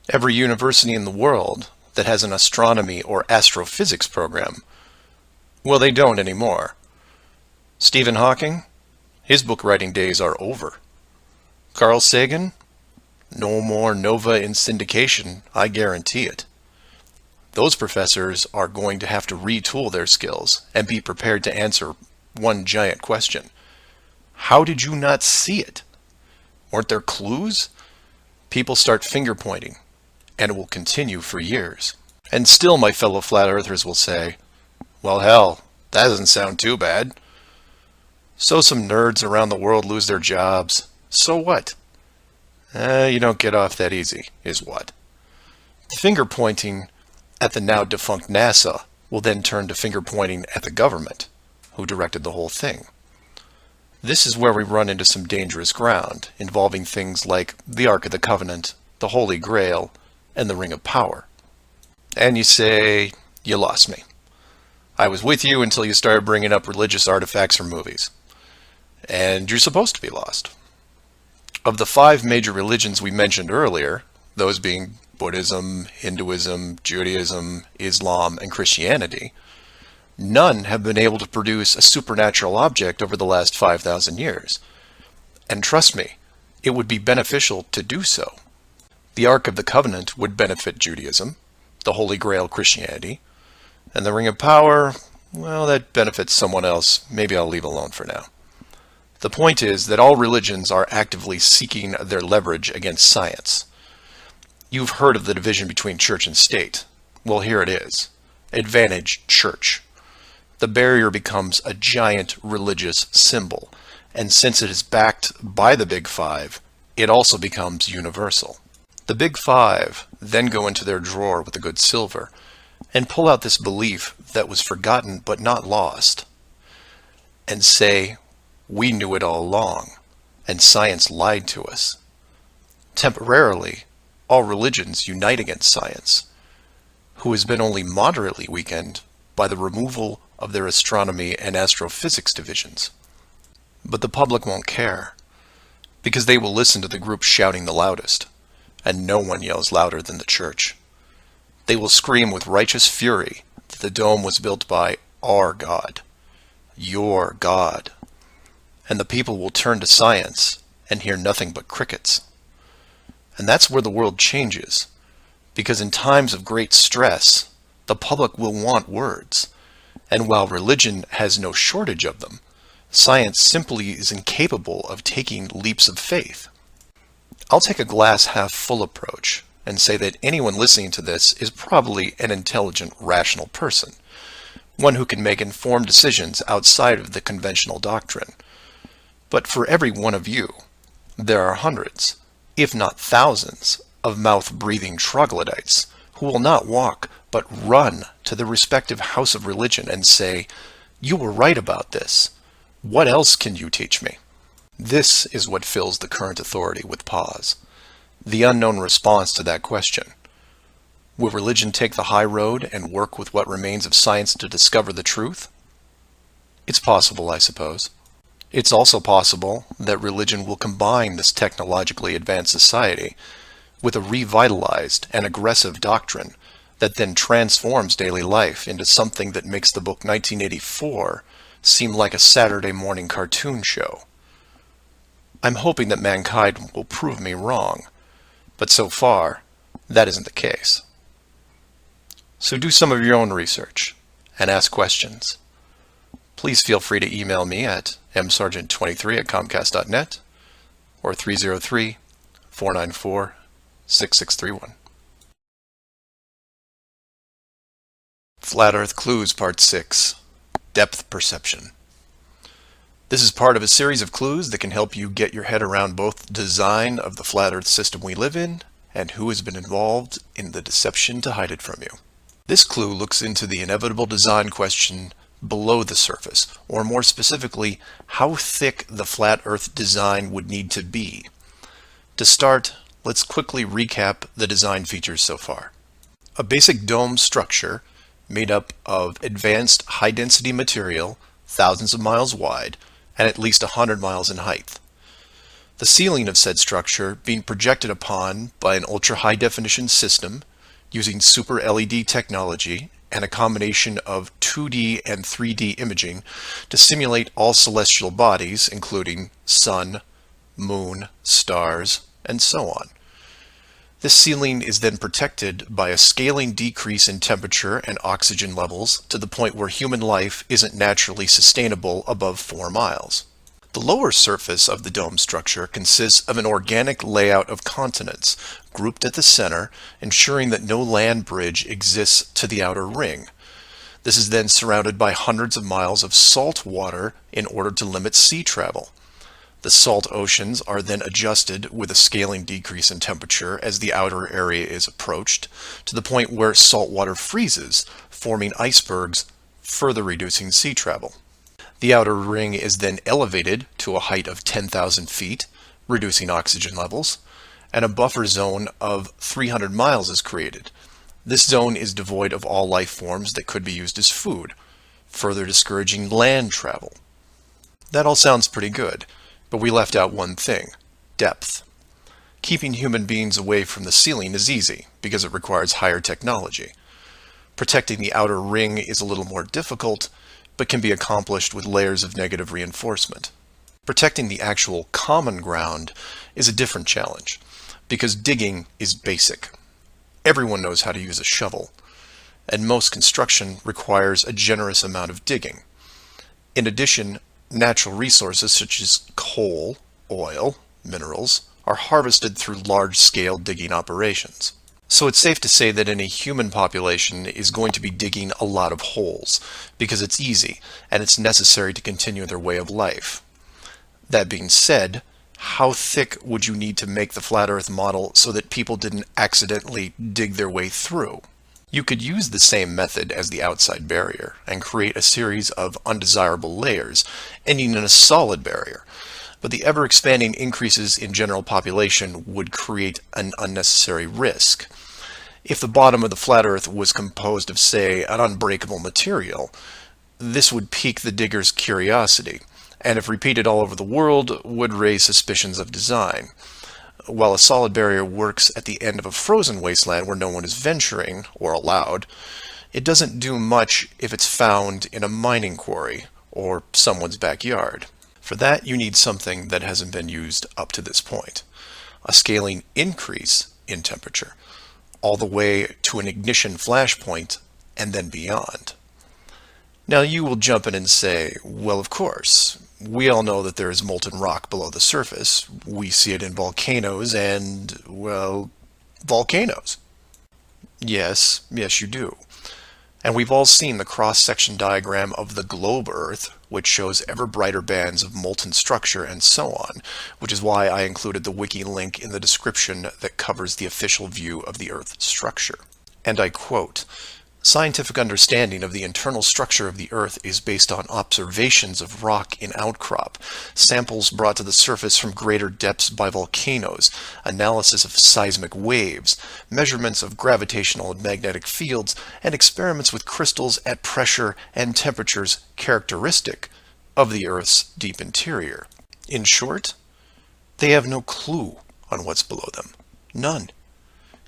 Every university in the world that has an astronomy or astrophysics program, well, they don't anymore. Stephen Hawking? His book writing days are over. Carl Sagan? No more nova in syndication, I guarantee it. Those professors are going to have to retool their skills and be prepared to answer one giant question. How did you not see it? Weren't there clues? People start finger pointing, and it will continue for years. And still my fellow flat earthers will say, well, hell, that doesn't sound too bad. So some nerds around the world lose their jobs. So what? You don't get off that easy, is what? Finger pointing at the now defunct NASA will then turn to finger pointing at the government, who directed the whole thing. This is where we run into some dangerous ground, involving things like the Ark of the Covenant, the Holy Grail, and the Ring of Power. And you say, you lost me. I was with you until you started bringing up religious artifacts or movies. And you're supposed to be lost. Of the 5 major religions we mentioned earlier, those being Buddhism, Hinduism, Judaism, Islam, and Christianity, none have been able to produce a supernatural object over the last 5,000 years. And trust me, it would be beneficial to do so. The Ark of the Covenant would benefit Judaism, the Holy Grail Christianity, and the Ring of Power, well, that benefits someone else. Maybe I'll leave alone for now. The point is that all religions are actively seeking their leverage against science. You've heard of the division between church and state. Well, here it is. Advantage church. The barrier becomes a giant religious symbol, and since it is backed by the Big Five, it also becomes universal. The Big Five then go into their drawer with the good silver and pull out this belief that was forgotten but not lost, and say, we knew it all along, and science lied to us. Temporarily, all religions unite against science, who has been only moderately weakened by the removal of their astronomy and astrophysics divisions. But the public won't care, because they will listen to the group shouting the loudest, and no one yells louder than the church. They will scream with righteous fury that the dome was built by our God, your God, and the people will turn to science and hear nothing but crickets. And that's where the world changes, because in times of great stress, the public will want words, and while religion has no shortage of them, science simply is incapable of taking leaps of faith. I'll take a glass half full approach and say that anyone listening to this is probably an intelligent, rational person, one who can make informed decisions outside of the conventional doctrine. But for every one of you, there are hundreds, if not thousands, of mouth-breathing troglodytes who will not walk but run to the respective house of religion and say, "You were right about this. What else can you teach me?" This is what fills the current authority with pause. The unknown response to that question. Will religion take the high road and work with what remains of science to discover the truth? It's possible, I suppose. It's also possible that religion will combine this technologically advanced society with a revitalized and aggressive doctrine that then transforms daily life into something that makes the book 1984 seem like a Saturday morning cartoon show. I'm hoping that mankind will prove me wrong, but so far, that isn't the case. So do some of your own research and ask questions. Please feel free to email me at msargent23@comcast.net or 303-494-6631. Flat Earth Clues Part 6, Depth Perception. This is part of a series of clues that can help you get your head around both the design of the flat Earth system we live in and who has been involved in the deception to hide it from you. This clue looks into the inevitable design question below the surface, or more specifically, how thick the flat Earth design would need to be. To start, let's quickly recap the design features so far. A basic dome structure made up of advanced high-density material, thousands of miles wide, and at least 100 miles in height. The ceiling of said structure being projected upon by an ultra-high-definition system using super LED technology and a combination of 2D and 3D imaging to simulate all celestial bodies, including sun, moon, stars, and so on. This ceiling is then protected by a scaling decrease in temperature and oxygen levels to the point where human life isn't naturally sustainable above 4 miles. The lower surface of the dome structure consists of an organic layout of continents, grouped at the center, ensuring that no land bridge exists to the outer ring. This is then surrounded by hundreds of miles of salt water in order to limit sea travel. The salt oceans are then adjusted with a scaling decrease in temperature as the outer area is approached, to the point where salt water freezes, forming icebergs, further reducing sea travel. The outer ring is then elevated to a height of 10,000 feet, reducing oxygen levels, and a buffer zone of 300 miles is created. This zone is devoid of all life forms that could be used as food, further discouraging land travel. That all sounds pretty good, but we left out one thing: depth. Keeping human beings away from the ceiling is easy, because it requires higher technology. Protecting the outer ring is a little more difficult, but can be accomplished with layers of negative reinforcement. Protecting the actual common ground is a different challenge, because digging is basic. Everyone knows how to use a shovel, and most construction requires a generous amount of digging. In addition, natural resources such as coal, oil, minerals are harvested through large-scale digging operations. So it's safe to say that any human population is going to be digging a lot of holes, because it's easy and it's necessary to continue their way of life. That being said, how thick would you need to make the flat Earth model so that people didn't accidentally dig their way through? You could use the same method as the outside barrier and create a series of undesirable layers, ending in a solid barrier. But the ever-expanding increases in general population would create an unnecessary risk. If the bottom of the flat Earth was composed of, say, an unbreakable material, this would pique the digger's curiosity, and if repeated all over the world, would raise suspicions of design. while a solid barrier works at the end of a frozen wasteland where no one is venturing or allowed, it doesn't do much if it's found in a mining quarry or someone's backyard. For that, you need something that hasn't been used up to this point. A scaling increase in temperature, all the way to an ignition flashpoint and then beyond. Now you will jump in and say, well, of course, we all know that there is molten rock below the surface. We see it in volcanoes and, well, volcanoes. Yes, you do. And we've all seen the cross-section diagram of the globe Earth, which shows ever brighter bands of molten structure and so on, which is why I included the wiki link in the description that covers the official view of the Earth's structure. And I quote, "Scientific understanding of the internal structure of the Earth is based on observations of rock in outcrop, samples brought to the surface from greater depths by volcanoes, analysis of seismic waves, measurements of gravitational and magnetic fields, and experiments with crystals at pressure and temperatures characteristic of the Earth's deep interior." In short, they have no clue on what's below them. None.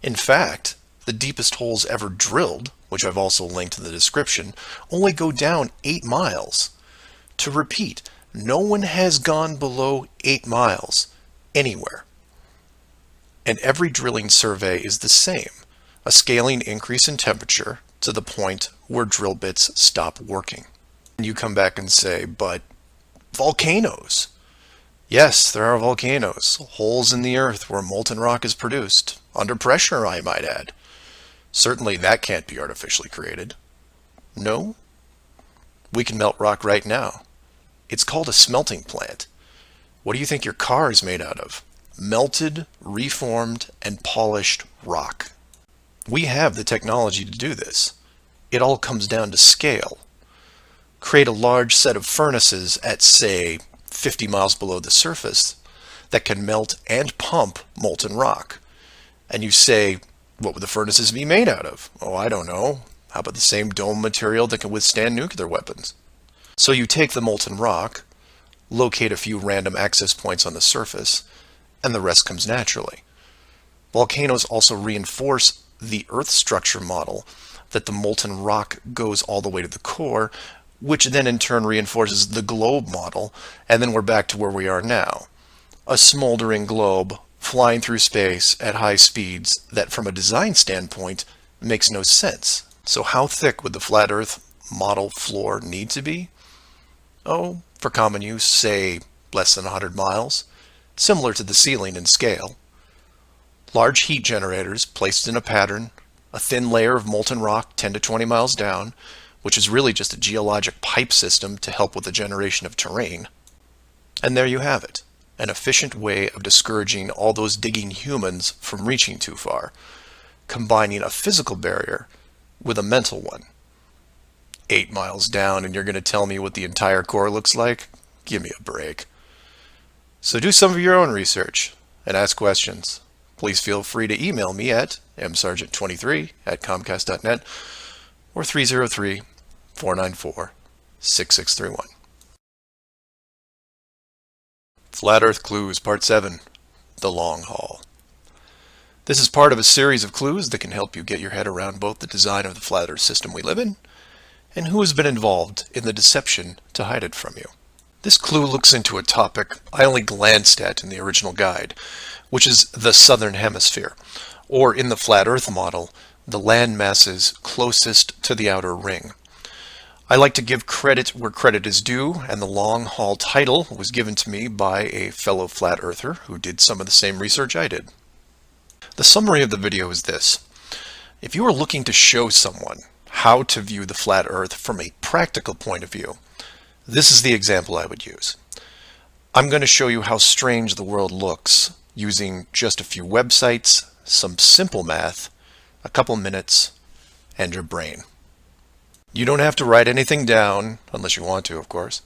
In fact, the deepest holes ever drilled, which I've also linked in the description, only go down 8 miles. To repeat, no one has gone below 8 miles anywhere. And every drilling survey is the same, a scaling increase in temperature to the point where drill bits stop working. And you come back and say, but volcanoes. Yes, there are volcanoes, holes in the earth where molten rock is produced, under pressure, I might add. Certainly that can't be artificially created. No? We can melt rock right now. It's called a smelting plant. What do you think your car is made out of? Melted, reformed, and polished rock. We have the technology to do this. It all comes down to scale. Create a large set of furnaces at, say, 50 miles below the surface that can melt and pump molten rock. And you say, what would the furnaces be made out of? Oh, I don't know. How about the same dome material that can withstand nuclear weapons? So you take the molten rock, locate a few random access points on the surface, and the rest comes naturally. Volcanoes also reinforce the Earth structure model that the molten rock goes all the way to the core, which then in turn reinforces the globe model, and then we're back to where we are now. A smoldering globe flying through space at high speeds that from a design standpoint makes no sense. So how thick would the flat Earth model floor need to be? Oh, for common use, say less than 100 miles, similar to the ceiling in scale. Large heat generators placed in a pattern, a thin layer of molten rock 10 to 20 miles down, which is really just a geologic pipe system to help with the generation of terrain. And there you have it. An efficient way of discouraging all those digging humans from reaching too far, combining a physical barrier with a mental one. 8 miles down and you're going to tell me what the entire core looks like? Give me a break. So do some of your own research and ask questions. Please feel free to email me at msargent23@comcast.net or 303-494-6631. Flat Earth Clues, Part 7, The Long Haul. This is part of a series of clues that can help you get your head around both the design of the flat Earth system we live in and who has been involved in the deception to hide it from you. This clue looks into a topic I only glanced at in the original guide, which is the Southern Hemisphere, or in the Flat Earth model, the land masses closest to the outer ring. I like to give credit where credit is due, and the long haul title was given to me by a fellow flat earther who did some of the same research I did. The summary of the video is this. If you are looking to show someone how to view the flat earth from a practical point of view, this is the example I would use. I'm going to show you how strange the world looks using just a few websites, some simple math, a couple minutes, and your brain. You don't have to write anything down, unless you want to, of course.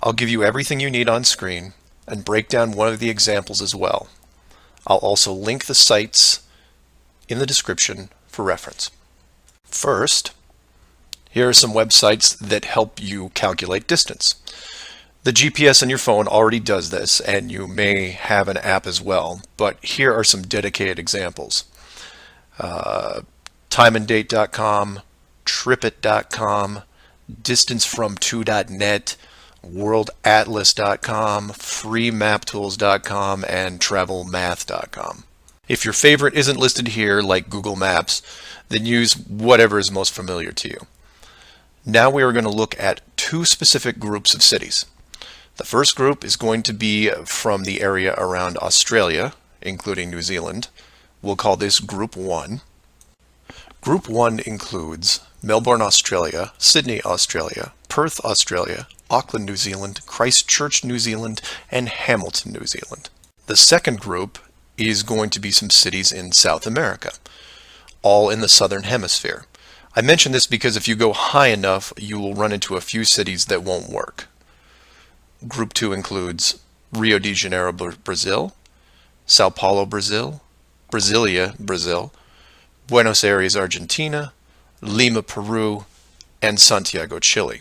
I'll give you everything you need on screen and break down one of the examples as well. I'll also link the sites in the description for reference. First, here are some websites that help you calculate distance. The GPS on your phone already does this, and you may have an app as well, but here are some dedicated examples. Timeanddate.com, tripit.com, distancefrom2.net, worldatlas.com, freemaptools.com, and travelmath.com. If your favorite isn't listed here, like Google Maps, then use whatever is most familiar to you. Now we are going to look at two specific groups of cities. The first group is going to be from the area around Australia, including New Zealand. We'll call this Group 1. Group 1 includes Melbourne, Australia, Sydney, Australia, Perth, Australia, Auckland, New Zealand, Christchurch, New Zealand, and Hamilton, New Zealand. The second group is going to be some cities in South America, all in the southern hemisphere. I mention this because if you go high enough, you will run into a few cities that won't work. Group 2 includes Rio de Janeiro, Brazil, Sao Paulo, Brazil, Brasilia, Brazil, Buenos Aires, Argentina, Lima, Peru, and Santiago, Chile.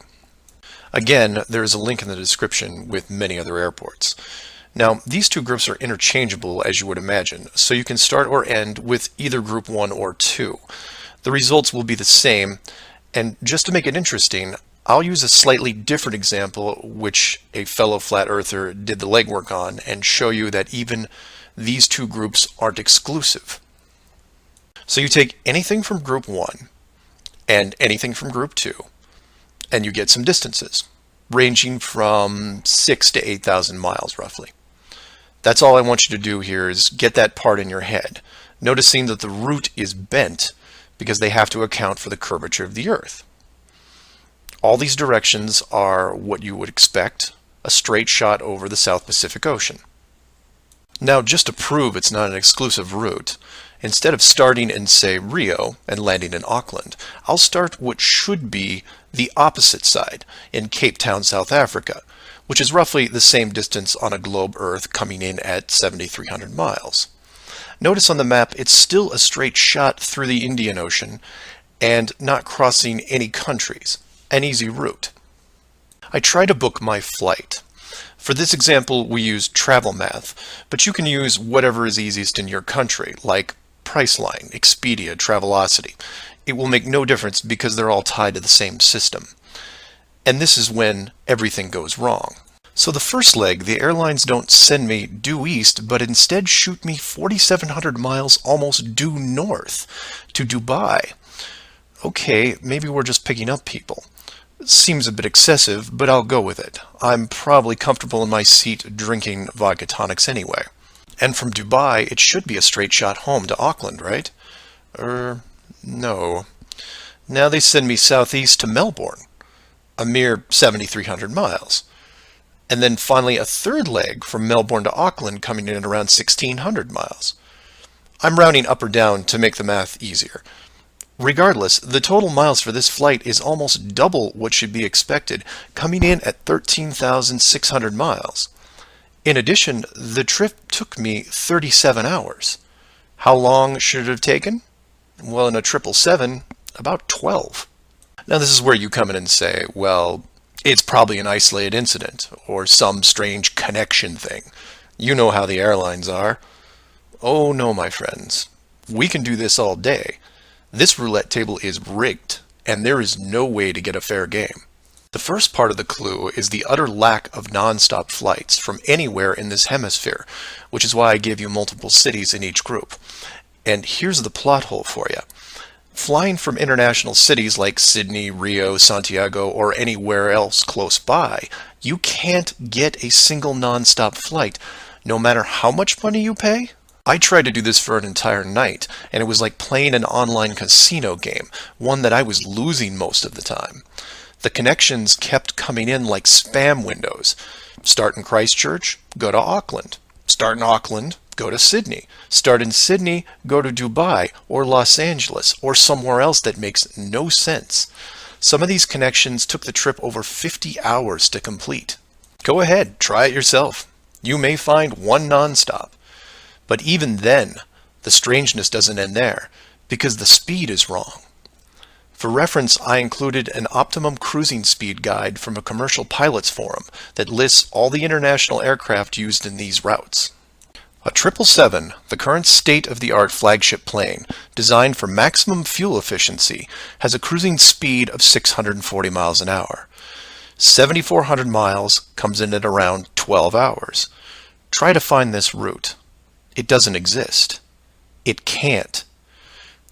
Again, there is a link in the description with many other airports. Now, these two groups are interchangeable, as you would imagine, so you can start or end with either Group 1 or 2. The results will be the same, and just to make it interesting, I'll use a slightly different example which a fellow flat earther did the legwork on and show you that even these two groups aren't exclusive. So you take anything from Group 1 and anything from Group 2 and you get some distances ranging from 6,000 to 8,000 miles roughly. That's all I want you to do here is get that part in your head, noticing that the route is bent because they have to account for the curvature of the Earth. All these directions are what you would expect, a straight shot over the South Pacific Ocean. Now, just to prove it's not an exclusive route, instead of starting in, say, Rio and landing in Auckland, I'll start what should be the opposite side in Cape Town, South Africa, which is roughly the same distance on a globe Earth coming in at 7,300 miles. Notice on the map it's still a straight shot through the Indian Ocean and not crossing any countries. An easy route. I try to book my flight. For this example, we use TravelMath, but you can use whatever is easiest in your country, like Priceline, Expedia, Travelocity. It will make no difference because they're all tied to the same system. And this is when everything goes wrong. So the first leg, the airlines don't send me due east, but instead shoot me 4,700 miles almost due north to Dubai. Okay, maybe we're just picking up people. Seems a bit excessive, but I'll go with it. I'm probably comfortable in my seat drinking vodka tonics anyway. And from Dubai, it should be a straight shot home to Auckland, right? No. Now they send me southeast to Melbourne, a mere 7,300 miles. And then finally a third leg from Melbourne to Auckland coming in at around 1,600 miles. I'm rounding up or down to make the math easier. Regardless, the total miles for this flight is almost double what should be expected, coming in at 13,600 miles. In addition, the trip took me 37 hours. How long should it have taken? Well, in a 777, about 12. Now this is where you come in and say, well, it's probably an isolated incident, or some strange connection thing. You know how the airlines are. Oh no, my friends. We can do this all day. This roulette table is rigged, and there is no way to get a fair game. The first part of the clue is the utter lack of non-stop flights from anywhere in this hemisphere, which is why I give you multiple cities in each group. And here's the plot hole for you. Flying from international cities like Sydney, Rio, Santiago, or anywhere else close by, you can't get a single non-stop flight, no matter how much money you pay. I tried to do this for an entire night, and it was like playing an online casino game, one that I was losing most of the time. The connections kept coming in like spam windows. Start in Christchurch, go to Auckland. Start in Auckland, go to Sydney. Start in Sydney, go to Dubai or Los Angeles or somewhere else that makes no sense. Some of these connections took the trip over 50 hours to complete. Go ahead, try it yourself. You may find one nonstop. But even then, the strangeness doesn't end there, because the speed is wrong. For reference, I included an optimum cruising speed guide from a commercial pilots forum that lists all the international aircraft used in these routes. A 777, the current state-of-the-art flagship plane, designed for maximum fuel efficiency, has a cruising speed of 640 miles an hour. 7,400 miles comes in at around 12 hours. Try to find this route. It doesn't exist. It can't.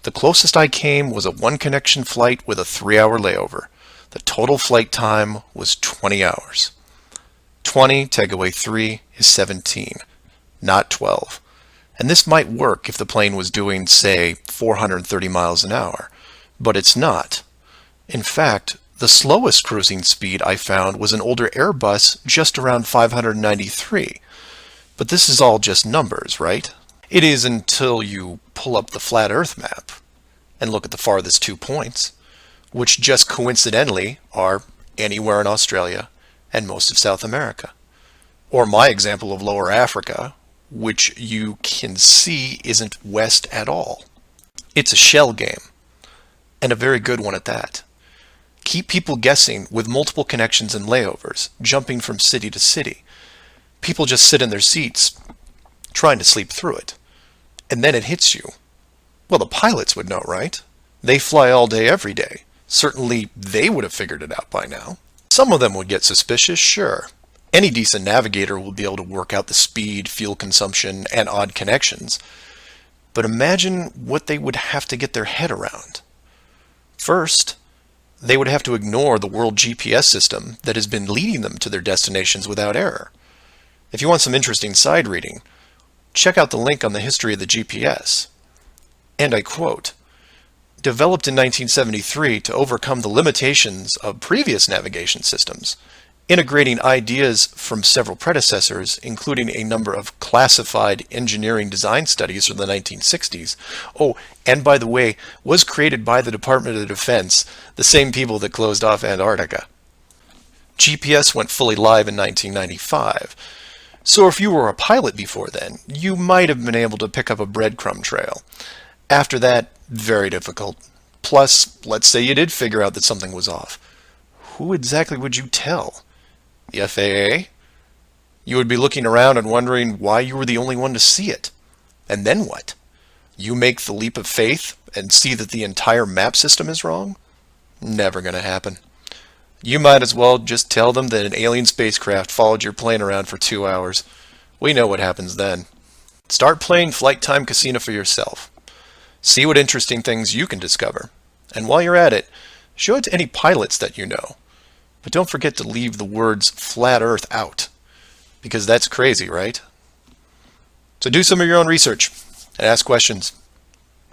The closest I came was a one-connection flight with a 3-hour layover. The total flight time was 20 hours. 20 take away 3 is 17. Not 12. And this might work if the plane was doing, say, 430 miles an hour. But it's not. In fact, the slowest cruising speed I found was an older Airbus just around 593. But this is all just numbers, right? It is until you pull up the flat Earth map and look at the farthest 2 points, which just coincidentally are anywhere in Australia and most of South America. Or my example of Lower Africa, which you can see isn't west at all. It's a shell game, and a very good one at that. Keep people guessing with multiple connections and layovers, jumping from city to city. People just sit in their seats, trying to sleep through it. And then it hits you. Well, the pilots would know, right? They fly all day, every day. Certainly, they would have figured it out by now. Some of them would get suspicious, sure. Any decent navigator will be able to work out the speed, fuel consumption, and odd connections. But imagine what they would have to get their head around. First, they would have to ignore the world GPS system that has been leading them to their destinations without error. If you want some interesting side reading, check out the link on the history of the GPS. And I quote, "Developed in 1973 to overcome the limitations of previous navigation systems, integrating ideas from several predecessors, including a number of classified engineering design studies from the 1960s. Oh, and by the way, was created by the Department of Defense, the same people that closed off Antarctica. GPS went fully live in 1995. So if you were a pilot before then, you might have been able to pick up a breadcrumb trail. After that, very difficult. Plus, let's say you did figure out that something was off. Who exactly would you tell? The FAA? You would be looking around and wondering why you were the only one to see it. And then what? You make the leap of faith and see that the entire map system is wrong? Never gonna happen. You might as well just tell them that an alien spacecraft followed your plane around for 2 hours. We know what happens then. Start playing Flight Time Casino for yourself. See what interesting things you can discover. And while you're at it, show it to any pilots that you know. But don't forget to leave the words flat Earth out, because that's crazy, right? So do some of your own research and ask questions.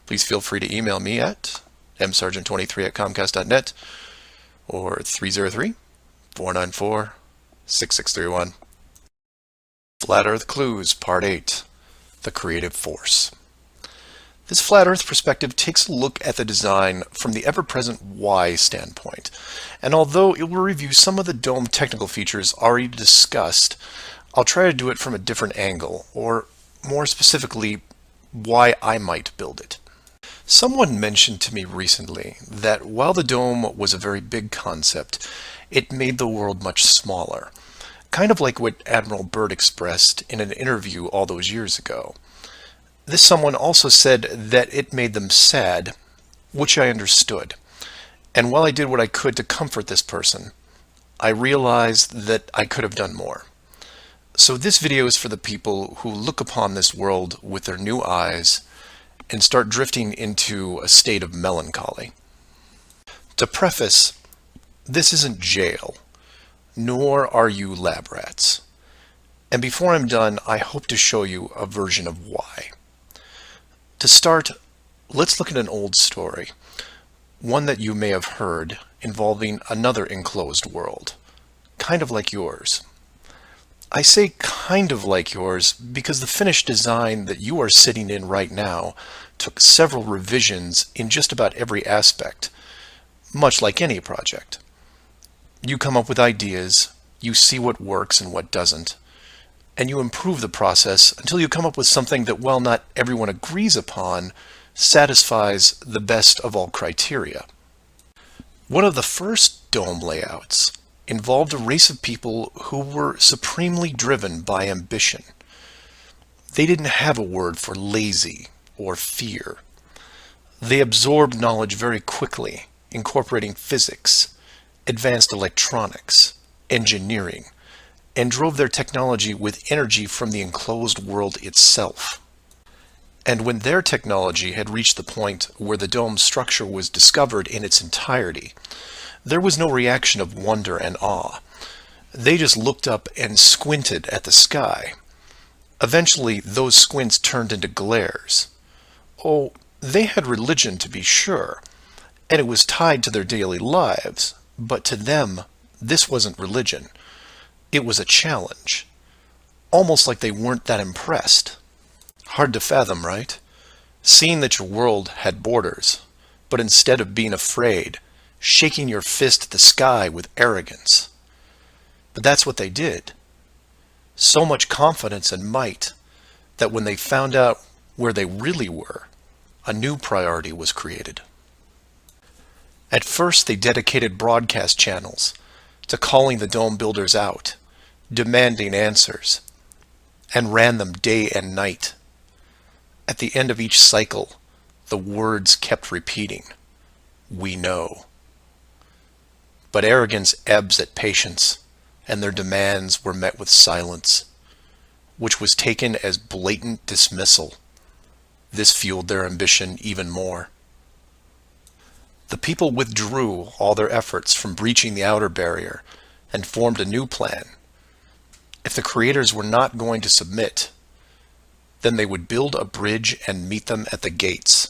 Please feel free to email me at msargent23@comcast.net or 303-494-6631. Flat Earth Clues, Part 8, The Creative Force. This flat Earth perspective takes a look at the design from the ever-present why standpoint, and although it will review some of the dome technical features already discussed, I'll try to do it from a different angle, or more specifically, why I might build it. Someone mentioned to me recently that while the dome was a very big concept, it made the world much smaller, kind of like what Admiral Byrd expressed in an interview all those years ago. This someone also said that it made them sad, which I understood. And while I did what I could to comfort this person, I realized that I could have done more. So this video is for the people who look upon this world with their new eyes and start drifting into a state of melancholy. To preface, this isn't jail, nor are you lab rats. And before I'm done, I hope to show you a version of why. To start, let's look at an old story, one that you may have heard, involving another enclosed world, kind of like yours. I say kind of like yours because the finished design that you are sitting in right now took several revisions in just about every aspect, much like any project. You come up with ideas, you see what works and what doesn't, and you improve the process until you come up with something that, while not everyone agrees upon, satisfies the best of all criteria. One of the first dome layouts involved a race of people who were supremely driven by ambition. They didn't have a word for lazy or fear. They absorbed knowledge very quickly, incorporating physics, advanced electronics, engineering, and drove their technology with energy from the enclosed world itself. And when their technology had reached the point where the dome structure was discovered in its entirety, there was no reaction of wonder and awe. They just looked up and squinted at the sky. Eventually, those squints turned into glares. Oh, they had religion to be sure, and it was tied to their daily lives, but to them, this wasn't religion. It was a challenge. Almost like they weren't that impressed. Hard to fathom, right? Seeing that your world had borders, but instead of being afraid, shaking your fist at the sky with arrogance. But that's what they did. So much confidence and might that when they found out where they really were, a new priority was created. At first, they dedicated broadcast channels to calling the dome builders out, demanding answers, and ran them day and night. At the end of each cycle, the words kept repeating, "We know." But arrogance ebbs at patience, and their demands were met with silence, which was taken as blatant dismissal. This fueled their ambition even more. The people withdrew all their efforts from breaching the outer barrier and formed a new plan. If the creators were not going to submit, then they would build a bridge and meet them at the gates.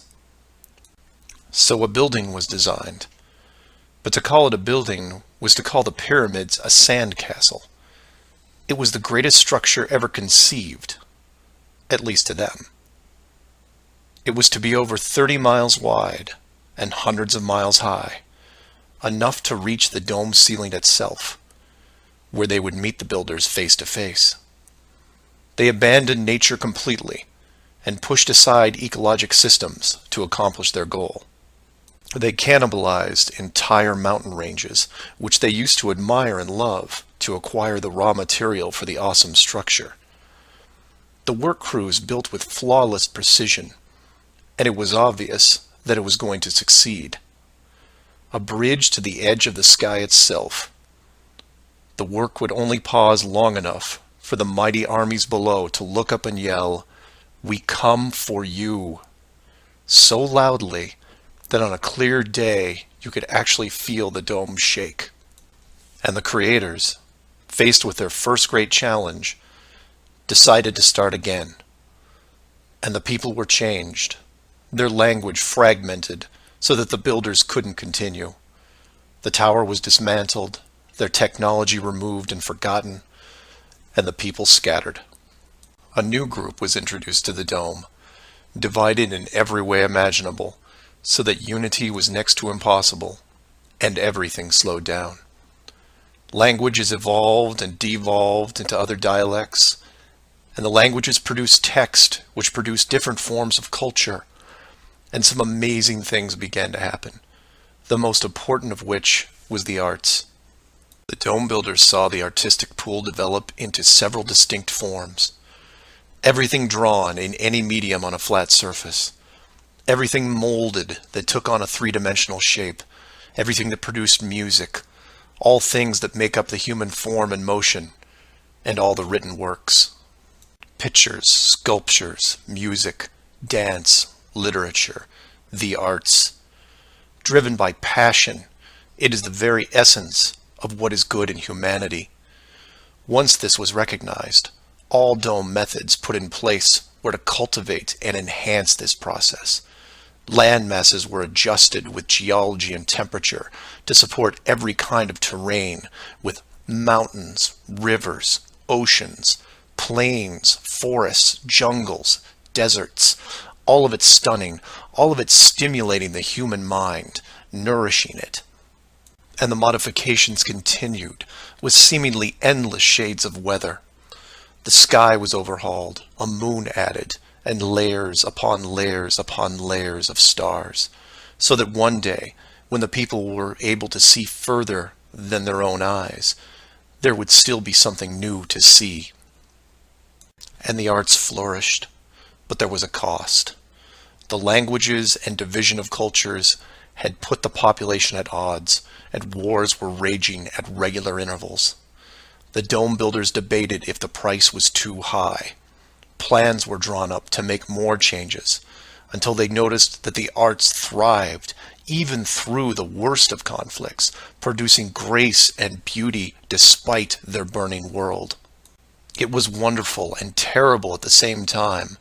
So a building was designed. But to call it a building was to call the pyramids a sandcastle. It was the greatest structure ever conceived, at least to them. It was to be over 30 miles wide and hundreds of miles high, enough to reach the dome ceiling itself, where they would meet the builders face to face. They abandoned nature completely and pushed aside ecologic systems to accomplish their goal. They cannibalized entire mountain ranges, which they used to admire and love, to acquire the raw material for the awesome structure. The work crews built with flawless precision, and it was obvious that it was going to succeed. A bridge to the edge of the sky itself. The work would only pause long enough for the mighty armies below to look up and yell, "We come for you," so loudly that on a clear day you could actually feel the dome shake. And the creators, faced with their first great challenge, decided to start again. And the people were changed, their language fragmented so that the builders couldn't continue. The tower was dismantled, their technology removed and forgotten, and the people scattered. A new group was introduced to the dome, divided in every way imaginable, so that unity was next to impossible, and everything slowed down. Languages evolved and devolved into other dialects, and the languages produced text, which produced different forms of culture, and some amazing things began to happen, the most important of which was the arts. The dome builders saw the artistic pool develop into several distinct forms. Everything drawn in any medium on a flat surface. Everything molded that took on a three-dimensional shape. Everything that produced music. All things that make up the human form and motion. And all the written works. Pictures, sculptures, music, dance, literature, the arts. Driven by passion, it is the very essence of what is good in humanity. Once this was recognized, all dome methods put in place were to cultivate and enhance this process. Land masses were adjusted with geology and temperature to support every kind of terrain, with mountains, rivers, oceans, plains, forests, jungles, deserts, all of it stunning, all of it stimulating the human mind, nourishing it. And the modifications continued, with seemingly endless shades of weather. The sky was overhauled, a moon added, and layers upon layers upon layers of stars, so that one day when the people were able to see further than their own eyes, there would still be something new to see. And the arts flourished, but there was a cost. The languages and division of cultures had put the population at odds, and wars were raging at regular intervals. The dome builders debated if the price was too high. Plans were drawn up to make more changes, until they noticed that the arts thrived even through the worst of conflicts, producing grace and beauty despite their burning world. It was wonderful and terrible at the same time,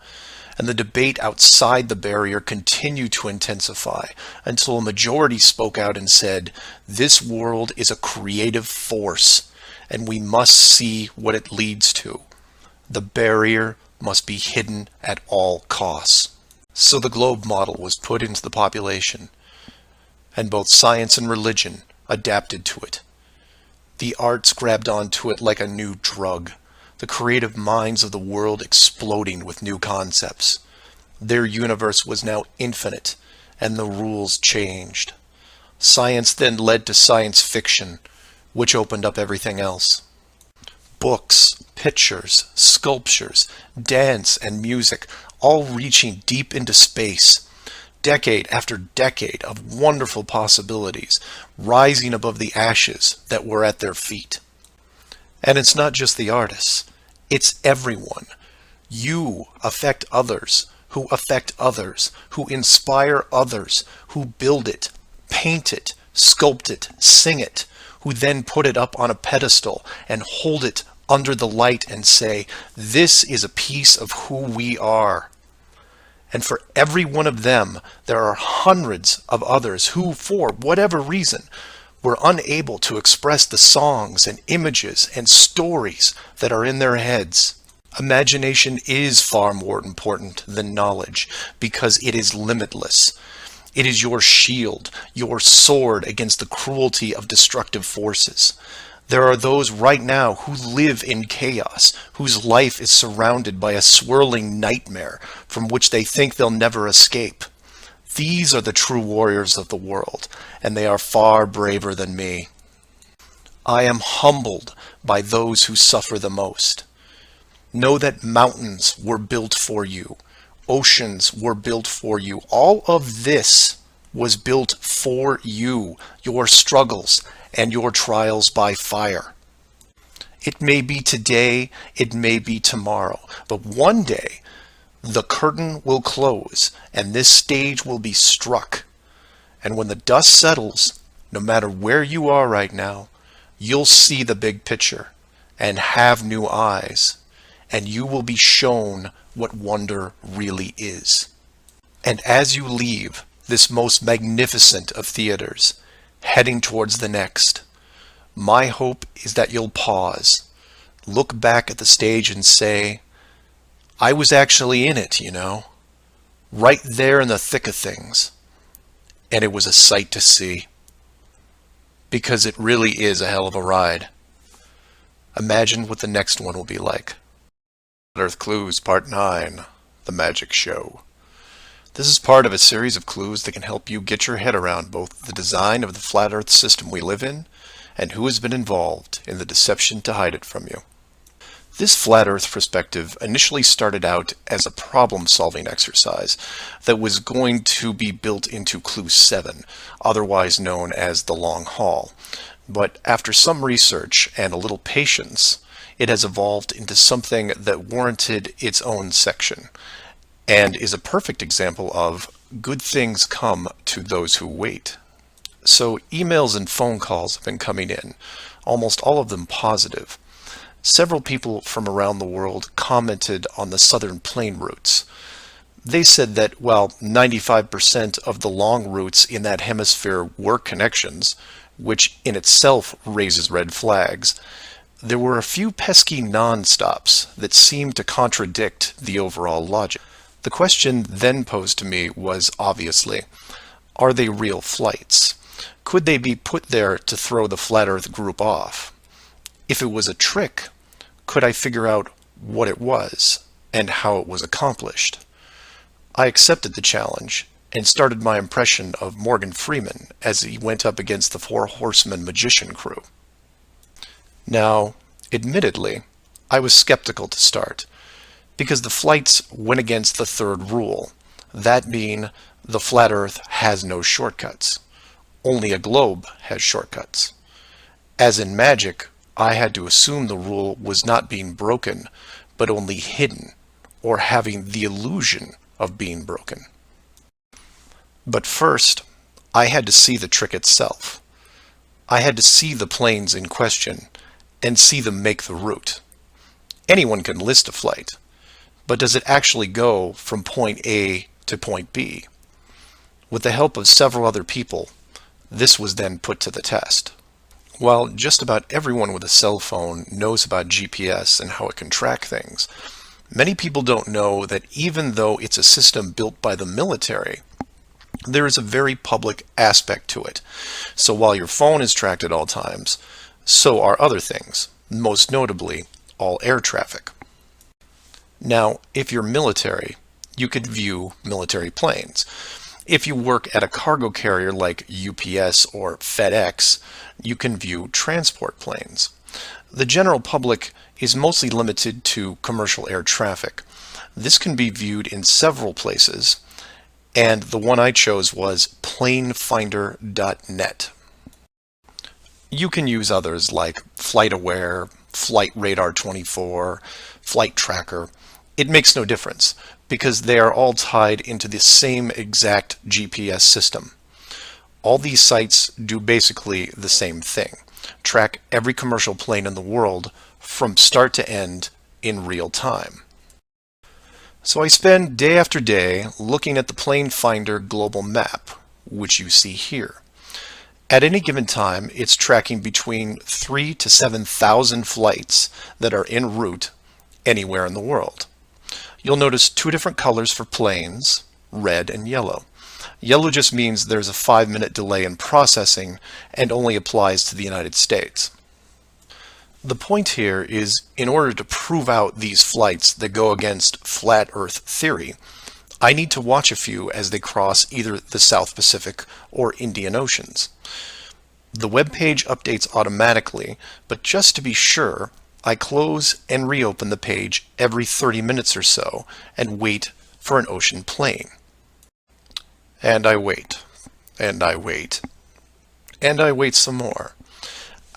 and the debate outside the barrier continued to intensify until a majority spoke out and said, "This world is a creative force, and we must see what it leads to. The barrier must be hidden at all costs." So the globe model was put into the population, and both science and religion adapted to it. The arts grabbed onto it like a new drug, the creative minds of the world exploding with new concepts. Their universe was now infinite, and the rules changed. Science then led to science fiction, which opened up everything else. Books, pictures, sculptures, dance, and music, all reaching deep into space. Decade after decade of wonderful possibilities, rising above the ashes that were at their feet. And it's not just the artists, it's everyone. You affect others, who affect others, who inspire others, who build it, paint it, sculpt it, sing it, who then put it up on a pedestal and hold it under the light and say, "This is a piece of who we are." And for every one of them, there are hundreds of others who, for whatever reason, were unable to express the songs and images and stories that are in their heads. Imagination is far more important than knowledge because it is limitless. It is your shield, your sword against the cruelty of destructive forces. There are those right now who live in chaos, whose life is surrounded by a swirling nightmare from which they think they'll never escape. These are the true warriors of the world, and they are far braver than me. I am humbled by those who suffer the most. Know that mountains were built for you. Oceans were built for you. All of this was built for you, your struggles, and your trials by fire. It may be today, it may be tomorrow, but one day the curtain will close and this stage will be struck. And when the dust settles, no matter where you are right now, you'll see the big picture and have new eyes, and you will be shown what wonder really is. And as you leave this most magnificent of theaters, heading towards the next, my hope is that you'll pause, look back at the stage and say, "I was actually in it, right there in the thick of things, and it was a sight to see." Because it really is a hell of a ride. Imagine what the next one will be like. Earth Clues Part 9, The Magic Show. This is part of a series of clues that can help you get your head around both the design of the flat Earth system we live in and who has been involved in the deception to hide it from you. This flat Earth perspective initially started out as a problem-solving exercise that was going to be built into Clue 7, otherwise known as the Long Haul. But after some research and a little patience, it has evolved into something that warranted its own section, and is a perfect example of good things come to those who wait. So emails and phone calls have been coming in, almost all of them positive. Several people from around the world commented on the southern plane routes. They said that while 95% of the long routes in that hemisphere were connections, which in itself raises red flags, there were a few pesky non-stops that seemed to contradict the overall logic. The question then posed to me was obviously, are they real flights? Could they be put there to throw the Flat Earth group off? If it was a trick, could I figure out what it was and how it was accomplished? I accepted the challenge and started my impression of Morgan Freeman as he went up against the Four Horsemen magician crew. Now, admittedly, I was skeptical to start, because the flights went against the third rule, that being the flat Earth has no shortcuts. Only a globe has shortcuts. As in magic, I had to assume the rule was not being broken, but only hidden, or having the illusion of being broken. But first, I had to see the trick itself. I had to see the planes in question, and see them make the route. Anyone can list a flight, but does it actually go from point A to point B? With the help of several other people, this was then put to the test. While just about everyone with a cell phone knows about GPS and how it can track things, many people don't know that even though it's a system built by the military, there is a very public aspect to it. So while your phone is tracked at all times, so are other things, most notably all air traffic. Now, if you're military, you could view military planes. If you work at a cargo carrier like UPS or FedEx, you can view transport planes. The general public is mostly limited to commercial air traffic. This can be viewed in several places, and the one I chose was planefinder.net. You can use others like FlightAware, Flight Radar 24, Flight Tracker. It makes no difference, because they are all tied into the same exact GPS system. All these sites do basically the same thing, track every commercial plane in the world from start to end in real time. So I spend day after day looking at the Plane Finder global map, which you see here. At any given time, it's tracking between 3,000 to 7,000 flights that are en route anywhere in the world. You'll notice two different colors for planes, red and yellow. Yellow just means there's a 5-minute delay in processing and only applies to the United States. The point here is, in order to prove out these flights that go against flat Earth theory, I need to watch a few as they cross either the South Pacific or Indian Oceans. The web page updates automatically, but just to be sure, I close and reopen the page every 30 minutes or so and wait for an ocean plane. And I wait, and I wait, and I wait some more.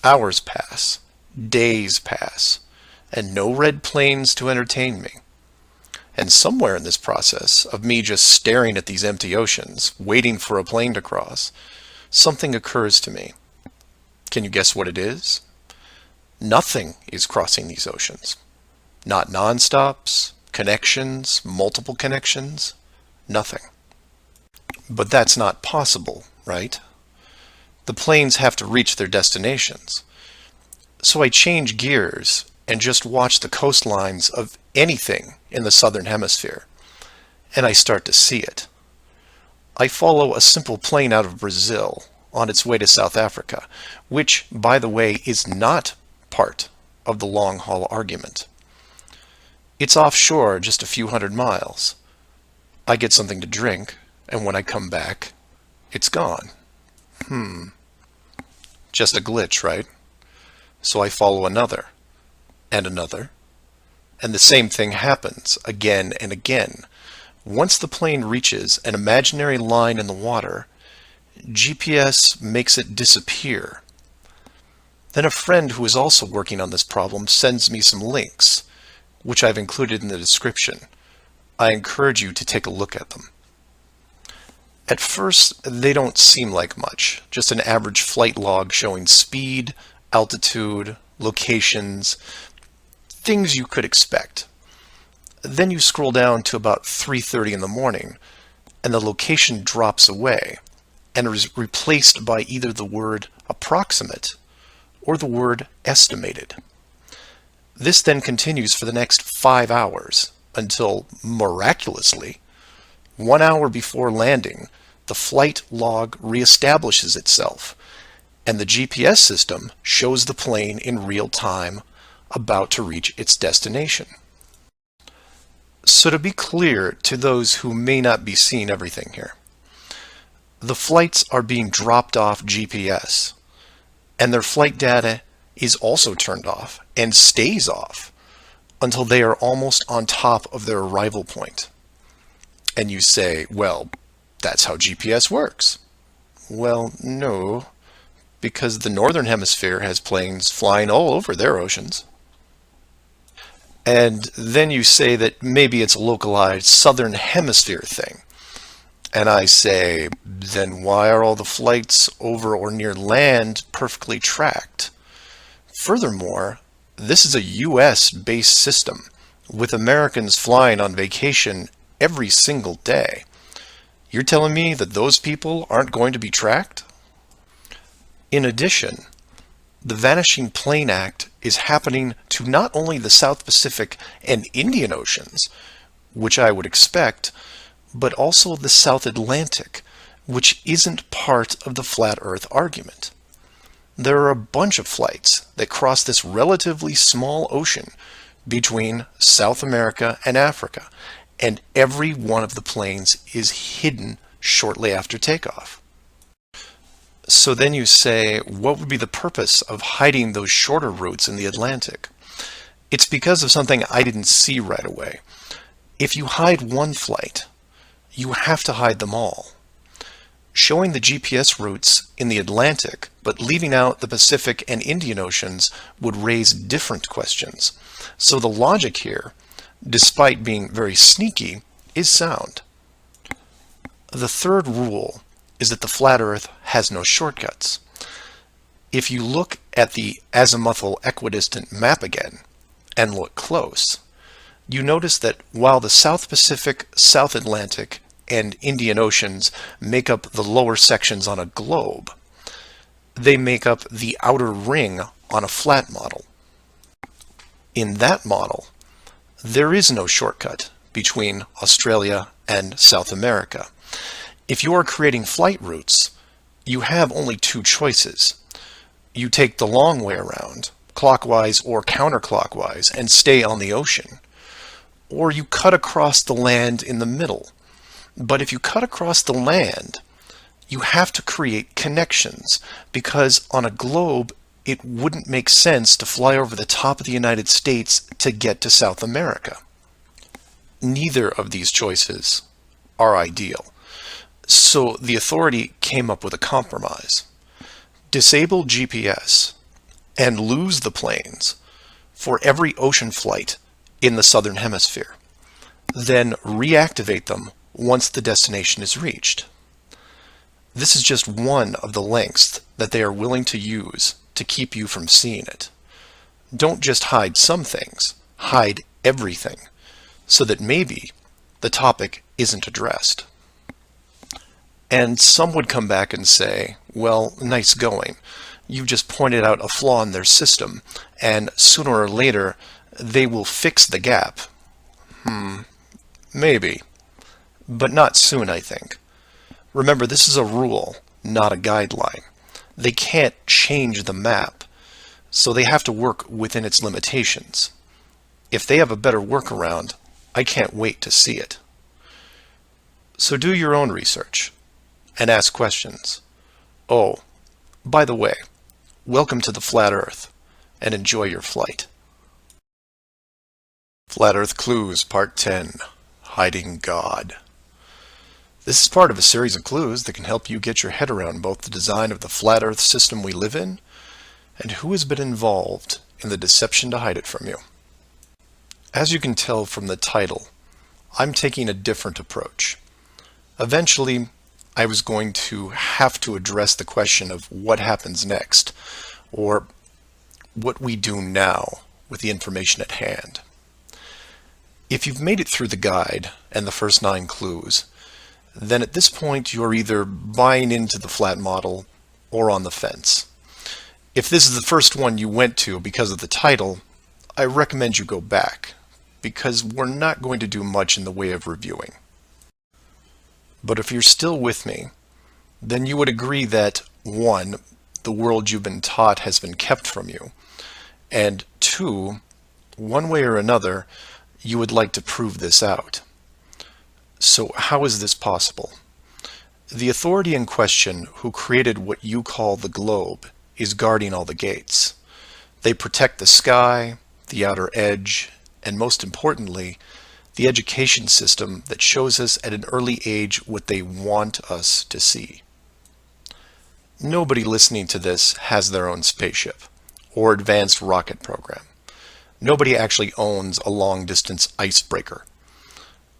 Hours pass, days pass, and no red planes to entertain me. And somewhere in this process of me just staring at these empty oceans, waiting for a plane to cross, something occurs to me. Can you guess what it is? Nothing is crossing these oceans. Not non-stops, connections, multiple connections, nothing. But that's not possible, right? The planes have to reach their destinations. So I change gears and just watch the coastlines of anything in the southern hemisphere, and I start to see it. I follow a simple plane out of Brazil on its way to South Africa, which, by the way, is not part of the long-haul argument. It's offshore just a few hundred miles. I get something to drink, and when I come back, it's gone. Just a glitch, right? So I follow another, and another, and the same thing happens again and again. Once the plane reaches an imaginary line in the water, GPS makes it disappear. Then a friend who is also working on this problem sends me some links, which I've included in the description. I encourage you to take a look at them. At first, they don't seem like much, just an average flight log showing speed, altitude, locations, things you could expect. Then you scroll down to about 3:30 in the morning, and the location drops away and is replaced by either the word approximate or the word estimated. This then continues for the next 5 hours until, miraculously, 1 hour before landing, the flight log reestablishes itself, and the GPS system shows the plane in real time about to reach its destination. So to be clear to those who may not be seeing everything here, The flights are being dropped off GPS, and their flight data is also turned off and stays off until they are almost on top of their arrival point. And you say, well, that's how GPS works. Well, no, because the Northern Hemisphere has planes flying all over their oceans. And then you say that maybe it's a localized Southern Hemisphere thing. And I say, then why are all the flights over or near land perfectly tracked? Furthermore, this is a US-based system with Americans flying on vacation every single day. You're telling me that those people aren't going to be tracked? In addition, the Vanishing Plane Act is happening to not only the South Pacific and Indian Oceans, which I would expect, but also the South Atlantic, which isn't part of the flat Earth argument. There are a bunch of flights that cross this relatively small ocean between South America and Africa, and every one of the planes is hidden shortly after takeoff. So then you say, what would be the purpose of hiding those shorter routes in the Atlantic? It's because of something I didn't see right away. If you hide one flight, you have to hide them all. Showing the GPS routes in the Atlantic, but leaving out the Pacific and Indian Oceans would raise different questions. So the logic here, despite being very sneaky, is sound. The third rule is that the flat Earth has no shortcuts. If you look at the azimuthal equidistant map again, and look close, you notice that while the South Pacific, South Atlantic, and Indian Oceans make up the lower sections on a globe, they make up the outer ring on a flat model. In that model, there is no shortcut between Australia and South America. If you are creating flight routes, you have only two choices. You take the long way around, clockwise or counterclockwise, and stay on the ocean. Or you cut across the land in the middle. But if you cut across the land, you have to create connections, because on a globe, it wouldn't make sense to fly over the top of the United States to get to South America. Neither of these choices are ideal. So the authority came up with a compromise. Disable GPS and lose the planes for every ocean flight in the Southern Hemisphere. Then reactivate them once the destination is reached. This is just one of the lengths that they are willing to use to keep you from seeing it. Don't just hide some things, hide everything, so that maybe the topic isn't addressed. And some would come back and say, well, nice going. You just pointed out a flaw in their system, and sooner or later they will fix the gap. Maybe. But not soon, I think. Remember, this is a rule, not a guideline. They can't change the map, so they have to work within its limitations. If they have a better workaround, I can't wait to see it. So do your own research and ask questions. Oh, by the way, welcome to the Flat Earth, and enjoy your flight. Flat Earth Clues, Part 10, Hiding God. This is part of a series of clues that can help you get your head around both the design of the flat Earth system we live in and who has been involved in the deception to hide it from you. As you can tell from the title, I'm taking a different approach. Eventually, I was going to have to address the question of what happens next, or what we do now with the information at hand. If you've made it through the guide and the first 9 clues, then at this point you're either buying into the flat model or on the fence. If this is the first one you went to because of the title, I recommend you go back, because we're not going to do much in the way of reviewing. But if you're still with me, then you would agree that 1, the world you've been taught has been kept from you, and 2, one way or another, you would like to prove this out. So how is this possible? The authority in question who created what you call the globe is guarding all the gates. They protect the sky, the outer edge, and most importantly, the education system that shows us at an early age what they want us to see. Nobody listening to this has their own spaceship or advanced rocket program. Nobody actually owns a long-distance icebreaker.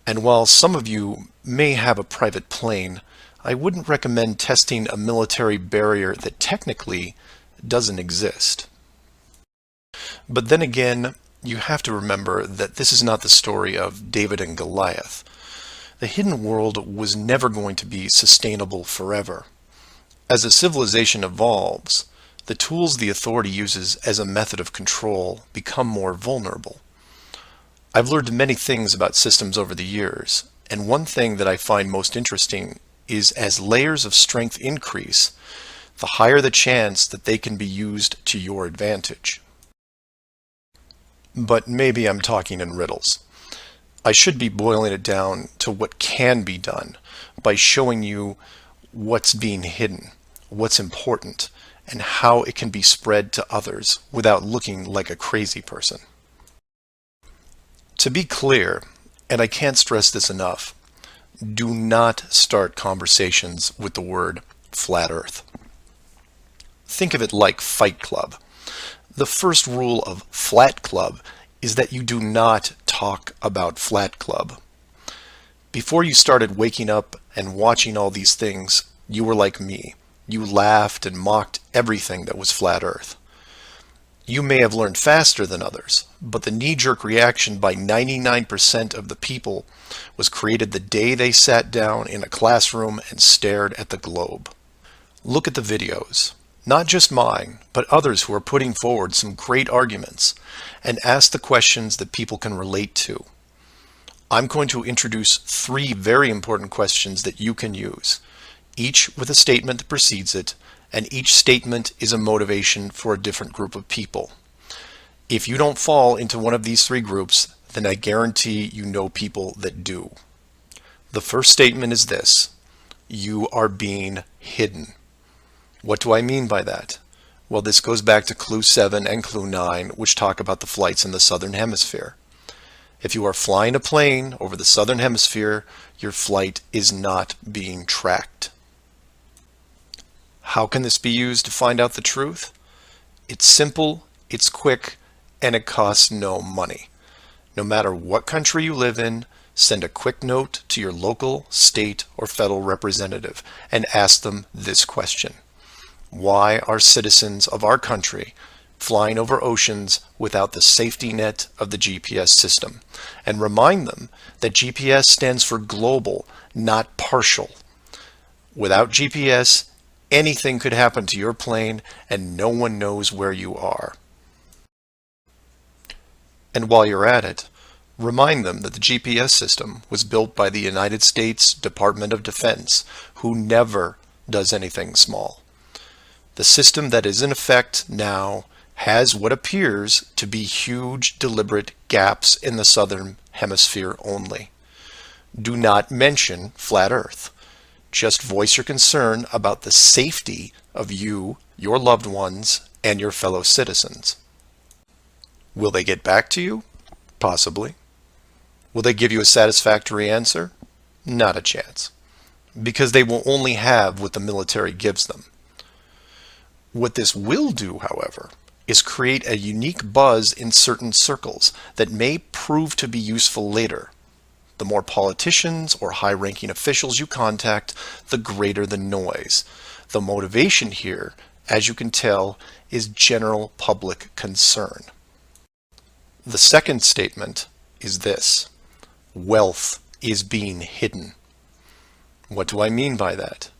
And while some of you may have a private plane, I wouldn't recommend testing a military barrier that technically doesn't exist. But then again, you have to remember that this is not the story of David and Goliath. The hidden world was never going to be sustainable forever. As a civilization evolves, the tools the authority uses as a method of control become more vulnerable. I've learned many things about systems over the years, and one thing that I find most interesting is as layers of strength increase, the higher the chance that they can be used to your advantage. But maybe I'm talking in riddles. I should be boiling it down to what can be done by showing you what's being hidden, what's important, and how it can be spread to others without looking like a crazy person. To be clear, and I can't stress this enough, do not start conversations with the word flat earth. Think of it like Fight Club. The first rule of Flat Club is that you do not talk about Flat Club. Before you started waking up and watching all these things, you were like me. You laughed and mocked everything that was flat earth. You may have learned faster than others, but the knee-jerk reaction by 99% of the people was created the day they sat down in a classroom and stared at the globe. Look at the videos, not just mine, but others who are putting forward some great arguments, and ask the questions that people can relate to. I'm going to introduce 3 very important questions that you can use, each with a statement that precedes it, and each statement is a motivation for a different group of people. If you don't fall into one of these 3 groups, then I guarantee you know people that do. The first statement is this: you are being hidden. What do I mean by that? Well, this goes back to Clue 7 and Clue 9, which talk about the flights in the Southern Hemisphere. If you are flying a plane over the Southern Hemisphere, your flight is not being tracked. How can this be used to find out the truth? It's simple, it's quick, and it costs no money. No matter what country you live in, send a quick note to your local, state, or federal representative and ask them this question: why are citizens of our country flying over oceans without the safety net of the GPS system? And remind them that GPS stands for global, not partial. Without GPS, anything could happen to your plane and no one knows where you are. And while you're at it, remind them that the GPS system was built by the United States Department of Defense, who never does anything small. The system that is in effect now has what appears to be huge, deliberate gaps in the Southern Hemisphere only. Do not mention flat Earth. Just voice your concern about the safety of you, your loved ones, and your fellow citizens. Will they get back to you? Possibly. Will they give you a satisfactory answer? Not a chance. Because they will only have what the military gives them. What this will do, however, is create a unique buzz in certain circles that may prove to be useful later. The more politicians or high-ranking officials you contact, the greater the noise. The motivation here, as you can tell, is general public concern. The second statement is this: wealth is being hidden. What do I mean by that?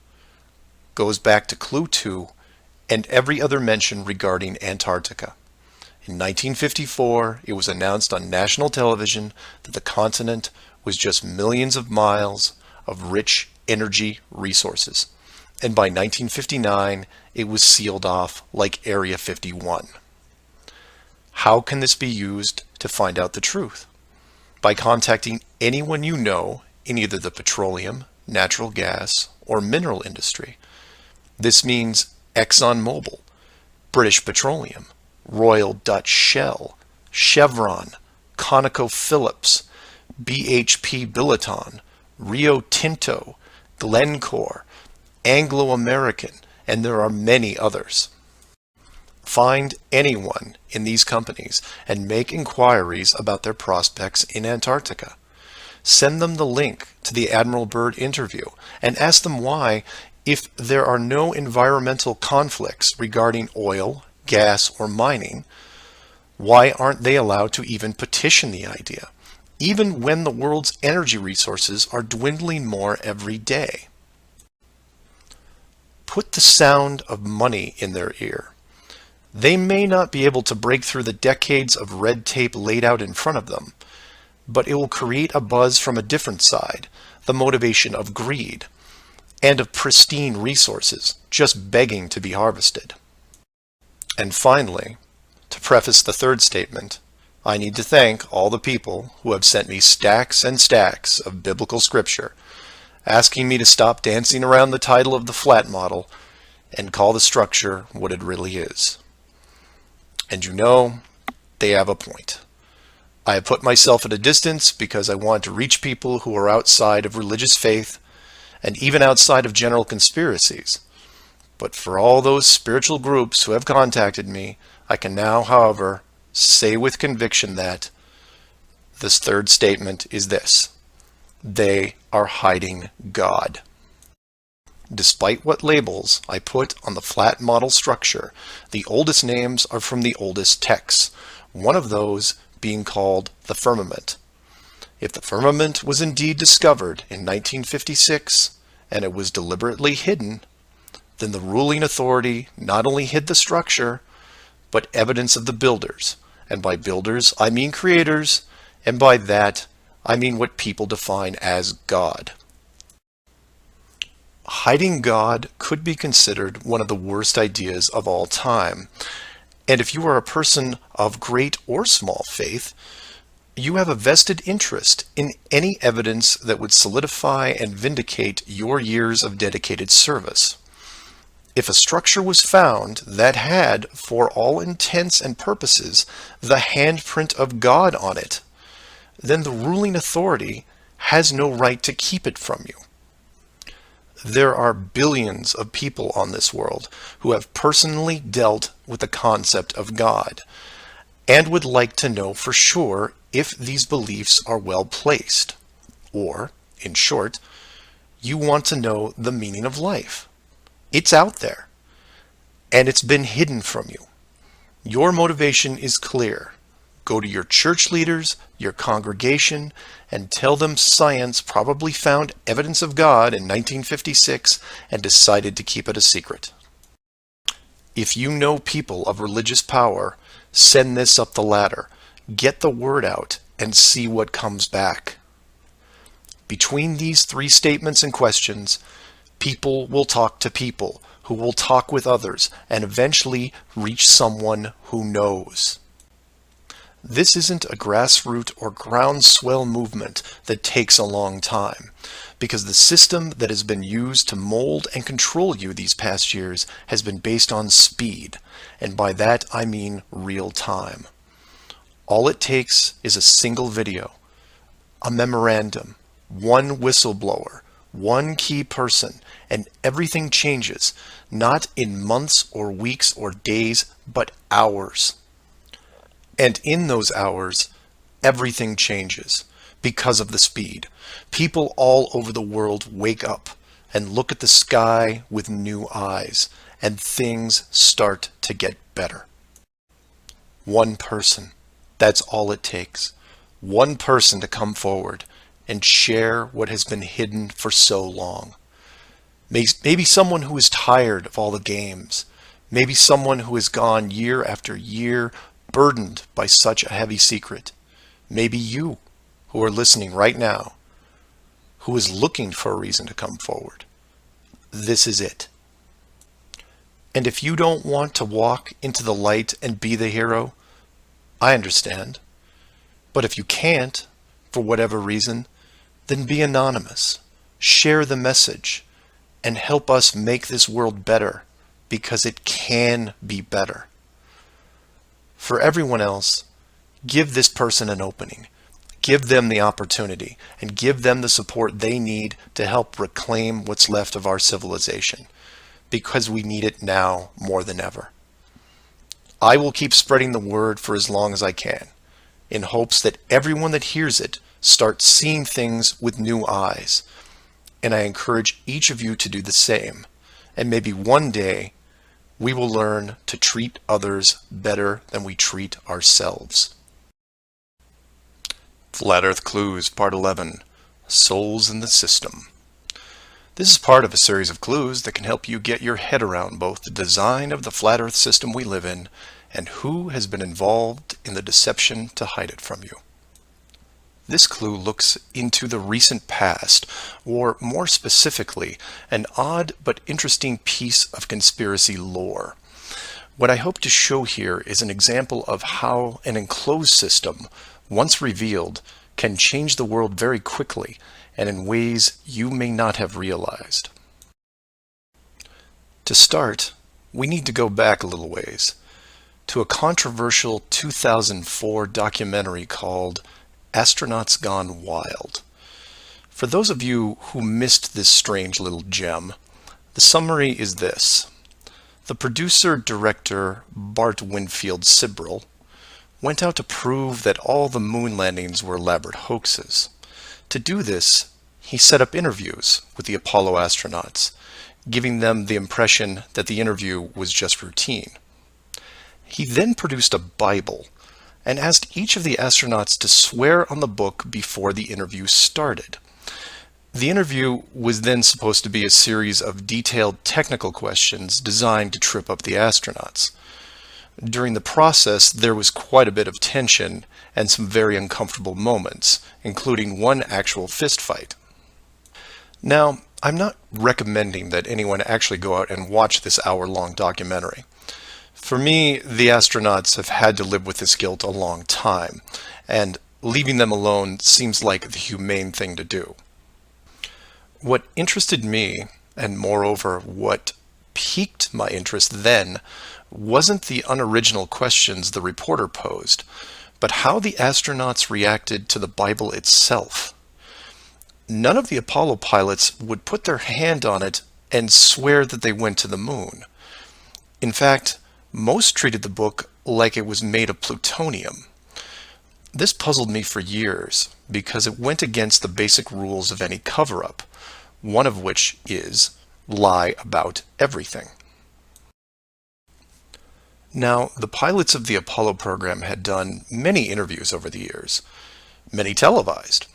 Goes back to Clue 2 and every other mention regarding Antarctica. In 1954, it was announced on national television that the continent was just millions of miles of rich energy resources. And by 1959, it was sealed off like Area 51. How can this be used to find out the truth? By contacting anyone you know in either the petroleum, natural gas, or mineral industry. This means ExxonMobil, British Petroleum, Royal Dutch Shell, Chevron, ConocoPhillips, BHP Billiton, Rio Tinto, Glencore, Anglo-American, and there are many others. Find anyone in these companies and make inquiries about their prospects in Antarctica. Send them the link to the Admiral Byrd interview and ask them why, if there are no environmental conflicts regarding oil, gas, or mining, why aren't they allowed to even petition the idea, even when the world's energy resources are dwindling more every day? Put the sound of money in their ear. They may not be able to break through the decades of red tape laid out in front of them, but it will create a buzz from a different side, the motivation of greed, and of pristine resources just begging to be harvested. And finally, to preface the third statement, I need to thank all the people who have sent me stacks and stacks of biblical scripture, asking me to stop dancing around the title of the flat model and call the structure what it really is. And you know, they have a point. I have put myself at a distance because I want to reach people who are outside of religious faith and even outside of general conspiracies. But for all those spiritual groups who have contacted me, I can now, however, say with conviction that this third statement is this: they are hiding God. Despite what labels I put on the flat model structure, the oldest names are from the oldest texts, one of those being called the firmament. If the firmament was indeed discovered in 1956 and it was deliberately hidden, then the ruling authority not only hid the structure, but evidence of the builders. And by builders, I mean creators, and by that, I mean what people define as God. Hiding God could be considered one of the worst ideas of all time. And if you are a person of great or small faith, you have a vested interest in any evidence that would solidify and vindicate your years of dedicated service. If a structure was found that had, for all intents and purposes, the handprint of God on it, then the ruling authority has no right to keep it from you. There are billions of people on this world who have personally dealt with the concept of God and would like to know for sure if these beliefs are well placed. Or, in short, you want to know the meaning of life. It's out there, and it's been hidden from you. Your motivation is clear. Go to your church leaders, your congregation, and tell them science probably found evidence of God in 1956 and decided to keep it a secret. If you know people of religious power, send this up the ladder. Get the word out and see what comes back. Between these three statements and questions, people will talk to people who will talk with others and eventually reach someone who knows. This isn't a grassroots or groundswell movement that takes a long time, because the system that has been used to mold and control you these past years has been based on speed, and by that I mean real time. All it takes is a single video, a memorandum, one whistleblower, one key person, and everything changes, not in months or weeks or days, but hours. And in those hours, everything changes because of the speed. People all over the world wake up and look at the sky with new eyes, and things start to get better. One person, that's all it takes. One person to come forward and share what has been hidden for so long. Maybe someone who is tired of all the games. Maybe someone who has gone year after year burdened by such a heavy secret. Maybe you, who are listening right now, who is looking for a reason to come forward. This is it. And if you don't want to walk into the light and be the hero, I understand. But if you can't, for whatever reason, then be anonymous. share the message, and help us make this world better, because it can be better. For everyone else, give this person an opening. Give them the opportunity, and give them the support they need to help reclaim what's left of our civilization, because we need it now more than ever. I will keep spreading the word for as long as I can, in hopes that everyone that hears it starts seeing things with new eyes. And I encourage each of you to do the same. And maybe one day we will learn to treat others better than we treat ourselves. Flat Earth Clues, Part 11, Souls in the System. This is part of a series of clues that can help you get your head around both the design of the flat Earth system we live in and who has been involved in the deception to hide it from you. This clue looks into the recent past, or more specifically, an odd but interesting piece of conspiracy lore. What I hope to show here is an example of how an enclosed system, once revealed, can change the world very quickly and in ways you may not have realized. To start, we need to go back a little ways to a controversial 2004 documentary called Astronauts Gone Wild. For those of you who missed this strange little gem, the summary is this. The producer-director Bart Winfield Sibrel went out to prove that all the moon landings were elaborate hoaxes. To do this, he set up interviews with the Apollo astronauts, giving them the impression that the interview was just routine. He then produced a Bible and asked each of the astronauts to swear on the book before the interview started. The interview was then supposed to be a series of detailed technical questions designed to trip up the astronauts. During the process, there was quite a bit of tension and some very uncomfortable moments, including one actual fist fight. Now, I'm not recommending that anyone actually go out and watch this hour-long documentary. For me, the astronauts have had to live with this guilt a long time, and leaving them alone seems like the humane thing to do. What interested me, and moreover what piqued my interest then, wasn't the unoriginal questions the reporter posed, but how the astronauts reacted to the Bible itself. None of the Apollo pilots would put their hand on it and swear that they went to the moon. In fact, most treated the book like it was made of plutonium. This puzzled me for years because it went against the basic rules of any cover-up, one of which is lie about everything. Now, the pilots of the Apollo program had done many interviews over the years, many televised,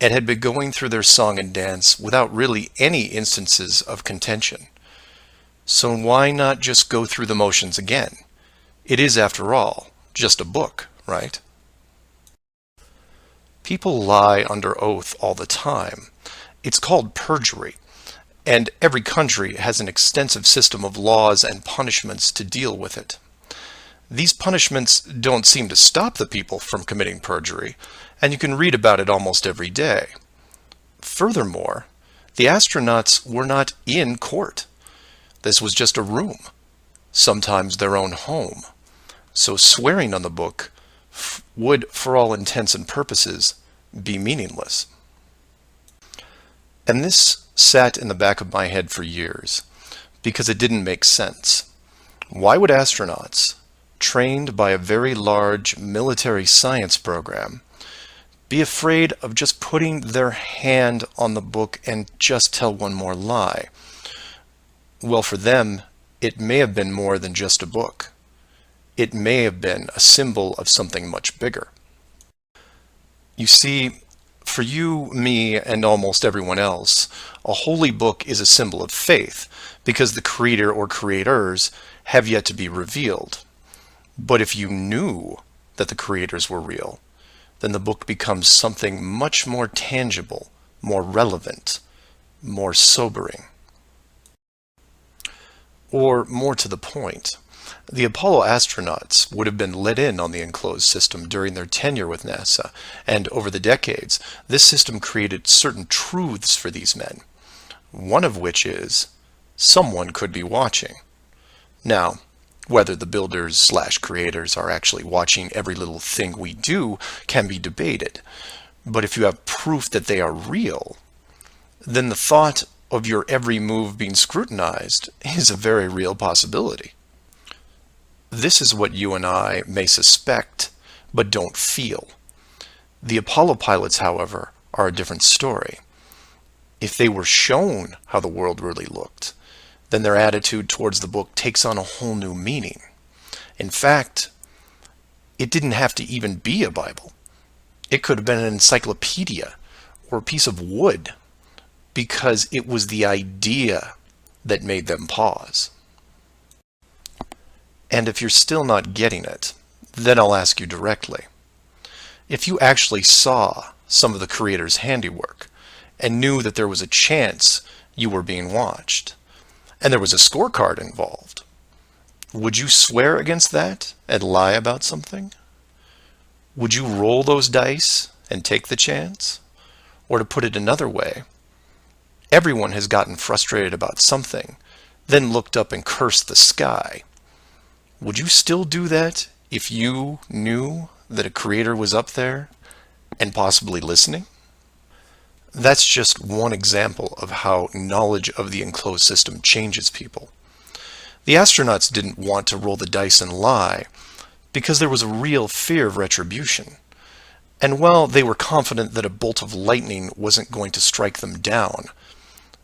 and had been going through their song and dance without really any instances of contention. So why not just go through the motions again? It is, after all, just a book, right? People lie under oath all the time. It's called perjury, and every country has an extensive system of laws and punishments to deal with it. These punishments don't seem to stop the people from committing perjury, and you can read about it almost every day. Furthermore, the astronauts were not in court. This was just a room, sometimes their own home. So swearing on the book would, for all intents and purposes, be meaningless. And this sat in the back of my head for years, because it didn't make sense. Why would astronauts, trained by a very large military science program, be afraid of just putting their hand on the book and just tell one more lie? Well, for them, it may have been more than just a book. It may have been a symbol of something much bigger. You see, for you, me, and almost everyone else, a holy book is a symbol of faith, because the creator or creators have yet to be revealed. But if you knew that the creators were real, then the book becomes something much more tangible, more relevant, more sobering. Or more to the point, The Apollo astronauts would have been let in on the enclosed system during their tenure with NASA, and over the decades, this system created certain truths for these men, one of which is, someone could be watching. Now, whether the builders/creators are actually watching every little thing we do can be debated, but if you have proof that they are real, then the thought of your every move being scrutinized is a very real possibility. This is what you and I may suspect, but don't feel. The Apollo pilots, however, are a different story. If they were shown how the world really looked, then their attitude towards the book takes on a whole new meaning. In fact, it didn't have to even be a Bible. It could have been an encyclopedia or a piece of wood, because it was the idea that made them pause. And if you're still not getting it, then I'll ask you directly. If you actually saw some of the creators' handiwork and knew that there was a chance you were being watched, and there was a scorecard involved, would you swear against that and lie about something? Would you roll those dice and take the chance? Or to put it another way, everyone has gotten frustrated about something, then looked up and cursed the sky. Would you still do that if you knew that a creator was up there and possibly listening? That's just one example of how knowledge of the enclosed system changes people. The astronauts didn't want to roll the dice and lie because there was a real fear of retribution. And while they were confident that a bolt of lightning wasn't going to strike them down,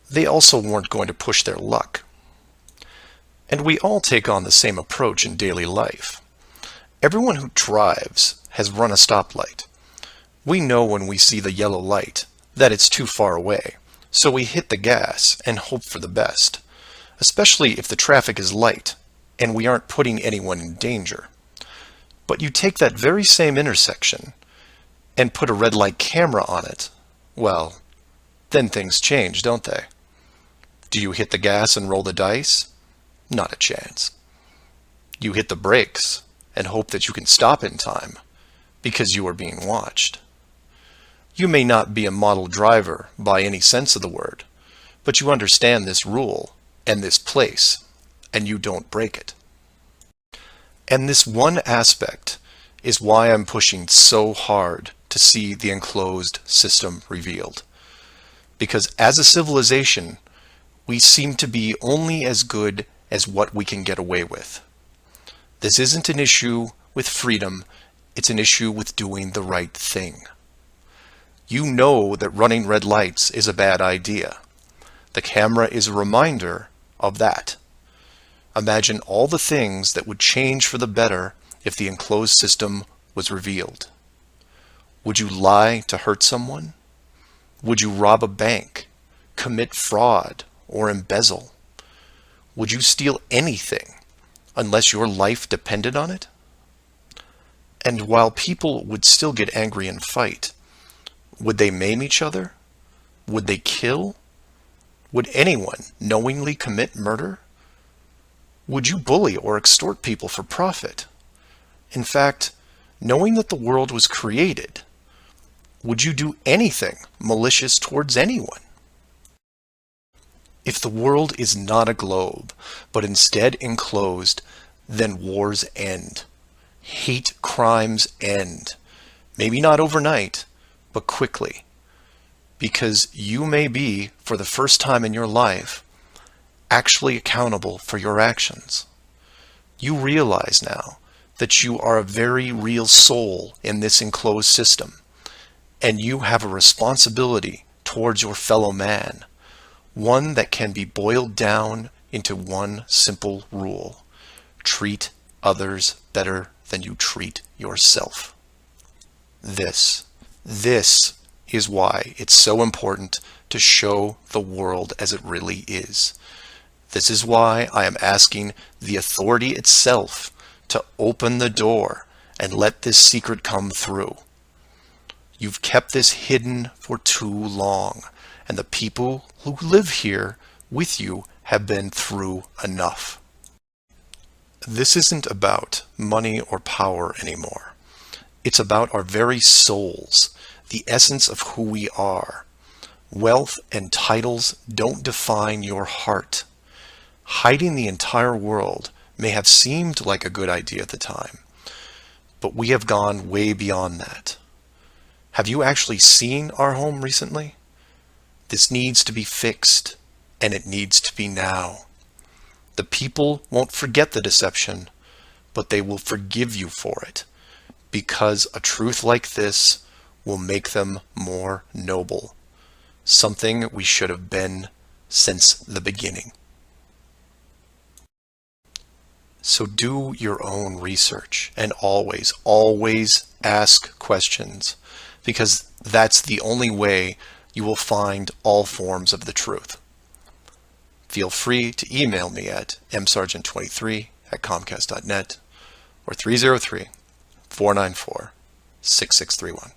they also weren't going to push their luck. And we all take on the same approach in daily life. Everyone who drives has run a stoplight. We know when we see the yellow light that it's too far away, so we hit the gas and hope for the best, especially if the traffic is light and we aren't putting anyone in danger. But you take that very same intersection and put a red light camera on it, well, then things change, don't they? Do you hit the gas and roll the dice? Not a chance. You hit the brakes and hope that you can stop in time because you are being watched. You may not be a model driver by any sense of the word, but you understand this rule and this place, and you don't break it. And this one aspect is why I'm pushing so hard to see the enclosed system revealed. Because as a civilization, we seem to be only as good as what we can get away with. This isn't an issue with freedom, it's an issue with doing the right thing. You know that running red lights is a bad idea. The camera is a reminder of that. Imagine all the things that would change for the better if the enclosed system was revealed. Would you lie to hurt someone? Would you rob a bank, commit fraud, or embezzle? Would you steal anything unless your life depended on it? And while people would still get angry and fight, would they maim each other? Would they kill? Would anyone knowingly commit murder? Would you bully or extort people for profit? In fact, knowing that the world was created, would you do anything malicious towards anyone? If the world is not a globe, but instead enclosed, then wars end. Hate crimes end. Maybe not overnight, but quickly. Because you may be, for the first time in your life, actually accountable for your actions. You realize now that you are a very real soul in this enclosed system, and you have a responsibility towards your fellow man, one that can be boiled down into one simple rule: treat others better than you treat yourself. This is why it's so important to show the world as it really is. This is why I am asking the authority itself to open the door and let this secret come through. You've kept this hidden for too long, and the people who live here with you have been through enough. This isn't about money or power anymore. It's about our very souls, the essence of who we are. Wealth and titles don't define your heart. Hiding the entire world may have seemed like a good idea at the time, but we have gone way beyond that. Have you actually seen our home recently? This needs to be fixed, and it needs to be now. The people won't forget the deception, but they will forgive you for it, because a truth like this will make them more noble, something we should have been since the beginning. So do your own research, and always, always ask questions, because that's the only way you will find all forms of the truth. Feel free to email me at msargent23@comcast.net or 303-494-6631.